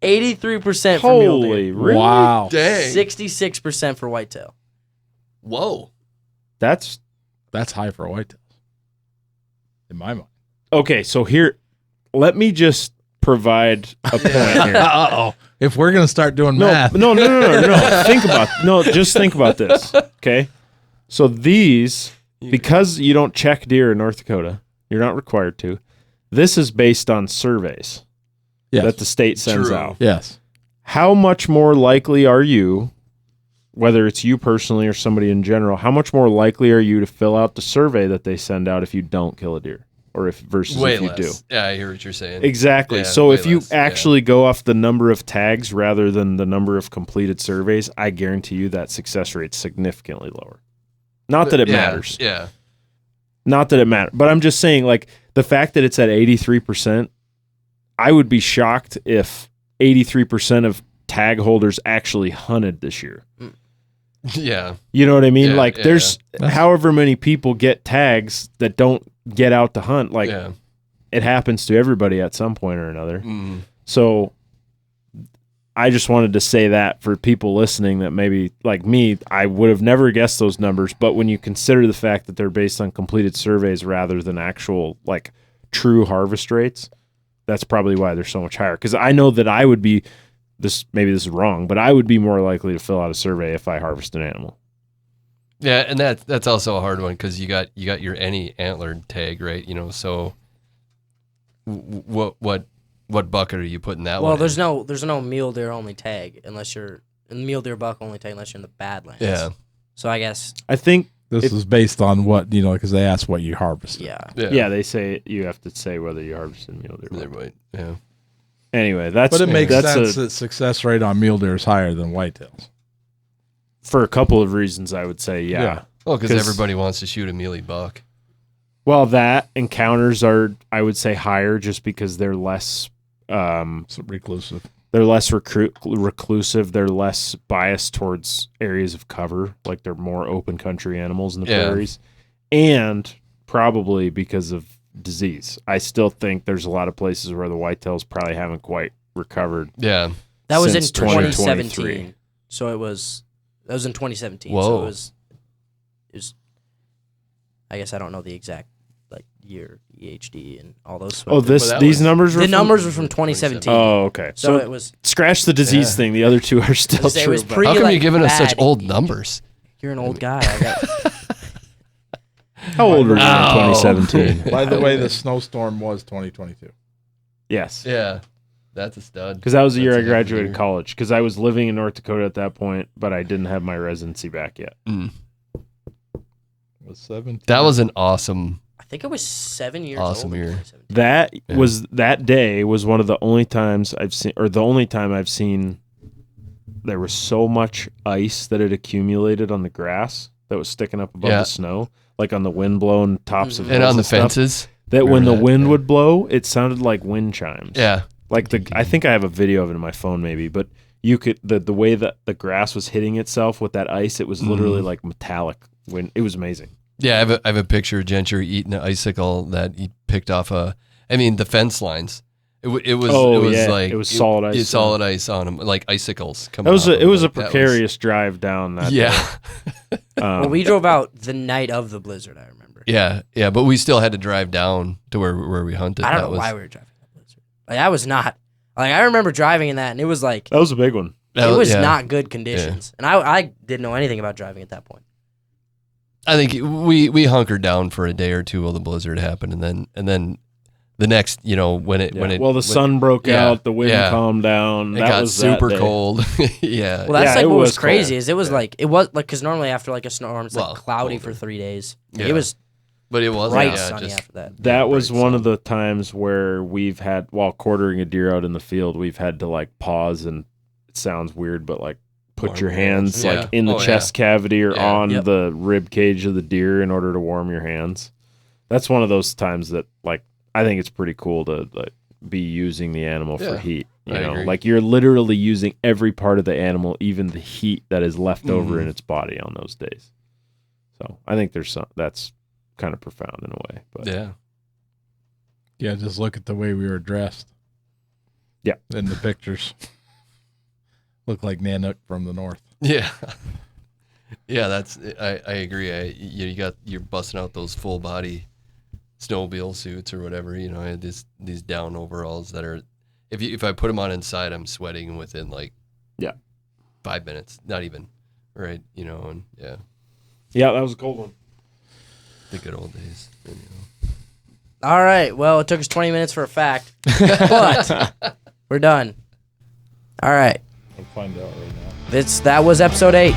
Speaker 2: 83% for mule deer.
Speaker 1: Holy, really?
Speaker 4: Wow.
Speaker 3: Dang.
Speaker 2: 66% for whitetail.
Speaker 3: Whoa.
Speaker 1: That's
Speaker 4: That's high for whitetails. In my mind.
Speaker 1: okay. So here, let me just provide a point here.
Speaker 4: Uh-oh. If we're going to start doing
Speaker 1: No,
Speaker 4: math.
Speaker 1: no. Just think about this. Okay. So these, because you don't check deer in North Dakota, you're not required to. This is based on surveys
Speaker 4: Yes.
Speaker 1: that the state sends
Speaker 3: True.
Speaker 1: out.
Speaker 4: Yes.
Speaker 1: How much more likely are you, whether it's you personally or somebody in general, how much more likely are you to fill out the survey that they send out if you don't kill a deer, or if versus
Speaker 3: Way
Speaker 1: if you
Speaker 3: less.
Speaker 1: do?
Speaker 3: Yeah, I hear what you're saying.
Speaker 1: Exactly.
Speaker 3: Yeah,
Speaker 1: So
Speaker 3: way
Speaker 1: if you
Speaker 3: less, yeah.
Speaker 1: actually go off the number of tags rather than the number of completed surveys, I guarantee you that success rate's significantly lower. Not that it
Speaker 3: Yeah,
Speaker 1: matters.
Speaker 3: Yeah.
Speaker 1: Not that it matters, but I'm just saying, like, the fact that it's at 83%, I would be shocked if 83% of tag holders actually hunted this year.
Speaker 3: Yeah.
Speaker 1: You know what I mean?
Speaker 3: Yeah,
Speaker 1: like,
Speaker 3: yeah,
Speaker 1: there's however many people get tags that don't get out to hunt. Like, it happens to everybody at some point or another.
Speaker 3: Mm.
Speaker 1: So I just wanted to say that for people listening that maybe, like me, I would have never guessed those numbers. But when you consider the fact that they're based on completed surveys rather than actual, like, true harvest rates, that's probably why they're so much higher. Because I know that I would be, maybe this is wrong, but I would be more likely to fill out a survey if I harvest an animal.
Speaker 3: Yeah, and that's also a hard one because you got your any antlered tag, right? You know, so what bucket are you putting that one?
Speaker 2: Well, there's no mule deer only tag unless you're in mule deer buck only tag unless you're in the Badlands.
Speaker 3: Yeah.
Speaker 2: So I guess
Speaker 1: I think
Speaker 4: This is based on what, because they asked what you harvested.
Speaker 1: yeah, they say you have to say whether you harvested mule deer.
Speaker 3: They're right. Yeah.
Speaker 1: Anyway, but
Speaker 4: it makes sense that success rate on mule deer is higher than whitetails.
Speaker 1: For a couple of reasons, I would say, yeah.
Speaker 3: Well, because everybody wants to shoot a mealy buck.
Speaker 1: Well, that encounters are, I would say, higher just because they're less
Speaker 4: reclusive.
Speaker 1: They're less reclusive. They're less biased towards areas of cover. Like, they're more open country animals in the prairies. And probably because of disease. I still think there's a lot of places where the whitetails probably haven't quite recovered.
Speaker 3: Yeah.
Speaker 2: That was in
Speaker 1: since
Speaker 2: 2017. So that was in 2017.
Speaker 3: Whoa.
Speaker 2: So it was I guess I don't know the exact year, EHD and all those.
Speaker 1: Oh, these numbers were
Speaker 2: numbers were from 2017.
Speaker 1: Oh, okay.
Speaker 2: So it was
Speaker 1: scratch the disease thing. The other two are still true.
Speaker 2: It was
Speaker 3: How come you're giving us such old numbers?
Speaker 2: You're an old guy.
Speaker 1: How old were you in 2017?
Speaker 4: By the way, the snowstorm was 2022.
Speaker 1: Yes.
Speaker 3: Yeah. That's a stud.
Speaker 1: Because that was the year I graduated college. Because I was living in North Dakota at that point, but I didn't have my residency back yet.
Speaker 4: Was 17.
Speaker 3: That was an awesome.
Speaker 2: I think it was 7 years.
Speaker 3: Awesome
Speaker 2: old
Speaker 3: year.
Speaker 1: That day was one of the only times I've seen, or the only time I've seen, there was so much ice that had accumulated on the grass that was sticking up above the snow, like on the wind-blown tops of
Speaker 3: and on the
Speaker 1: stuff,
Speaker 3: fences.
Speaker 1: that when the wind would blow, it sounded like wind chimes.
Speaker 3: Yeah.
Speaker 1: Like I think I have a video of it in my phone maybe, but you could, the way that the grass was hitting itself with that ice, it was literally like metallic. It was amazing.
Speaker 3: Yeah, I have a picture of Gentry eating an icicle that he picked off the fence lines. It was
Speaker 1: solid ice.
Speaker 3: Solid ice on them, like icicles coming.
Speaker 1: It was a precarious drive down that day.
Speaker 2: Well, we drove out the night of the blizzard, I remember.
Speaker 3: Yeah, but we still had to drive down to where we hunted.
Speaker 2: I don't know why we were driving that blizzard. Like, I was not. Like, I remember driving in that, and it was like...
Speaker 1: That was a big one.
Speaker 2: It was not good conditions. And I didn't know anything about driving at that point.
Speaker 3: I think we hunkered down for a day or two while the blizzard happened, and then the next, the
Speaker 1: sun broke out, the wind calmed down.
Speaker 3: It got super cold. Yeah.
Speaker 2: Well, that's what was crazy. Cold. Is it was because normally after like a snowstorm, it's cloudy for 3 days.
Speaker 3: Yeah.
Speaker 2: It was,
Speaker 3: but it was
Speaker 2: bright sunny after that.
Speaker 1: That was one of the times where we've had, while quartering a deer out in the field, we've had to pause, and it sounds weird, but put your hands in the chest cavity or on the rib cage of the deer in order to warm your hands. That's one of those times that I think it's pretty cool to be using the animal for heat. You know, you're literally using every part of the animal, even the heat that is left over in its body on those days. So I think that's kind of profound in a way. But
Speaker 4: yeah, just look at the way we were dressed.
Speaker 1: Yeah,
Speaker 4: in the pictures. Look like Nanook from the north.
Speaker 3: Yeah. Yeah, I agree. You're busting out those full body snowmobile suits or whatever. I had these down overalls that are, if I put them on inside, I'm sweating within 5 minutes, not even, right? And
Speaker 1: yeah, that was a cold one.
Speaker 3: The good old days.
Speaker 2: All right. Well, it took us 20 minutes for a fact, but we're done. All right.
Speaker 4: I'll find out right now.
Speaker 2: That was episode 8.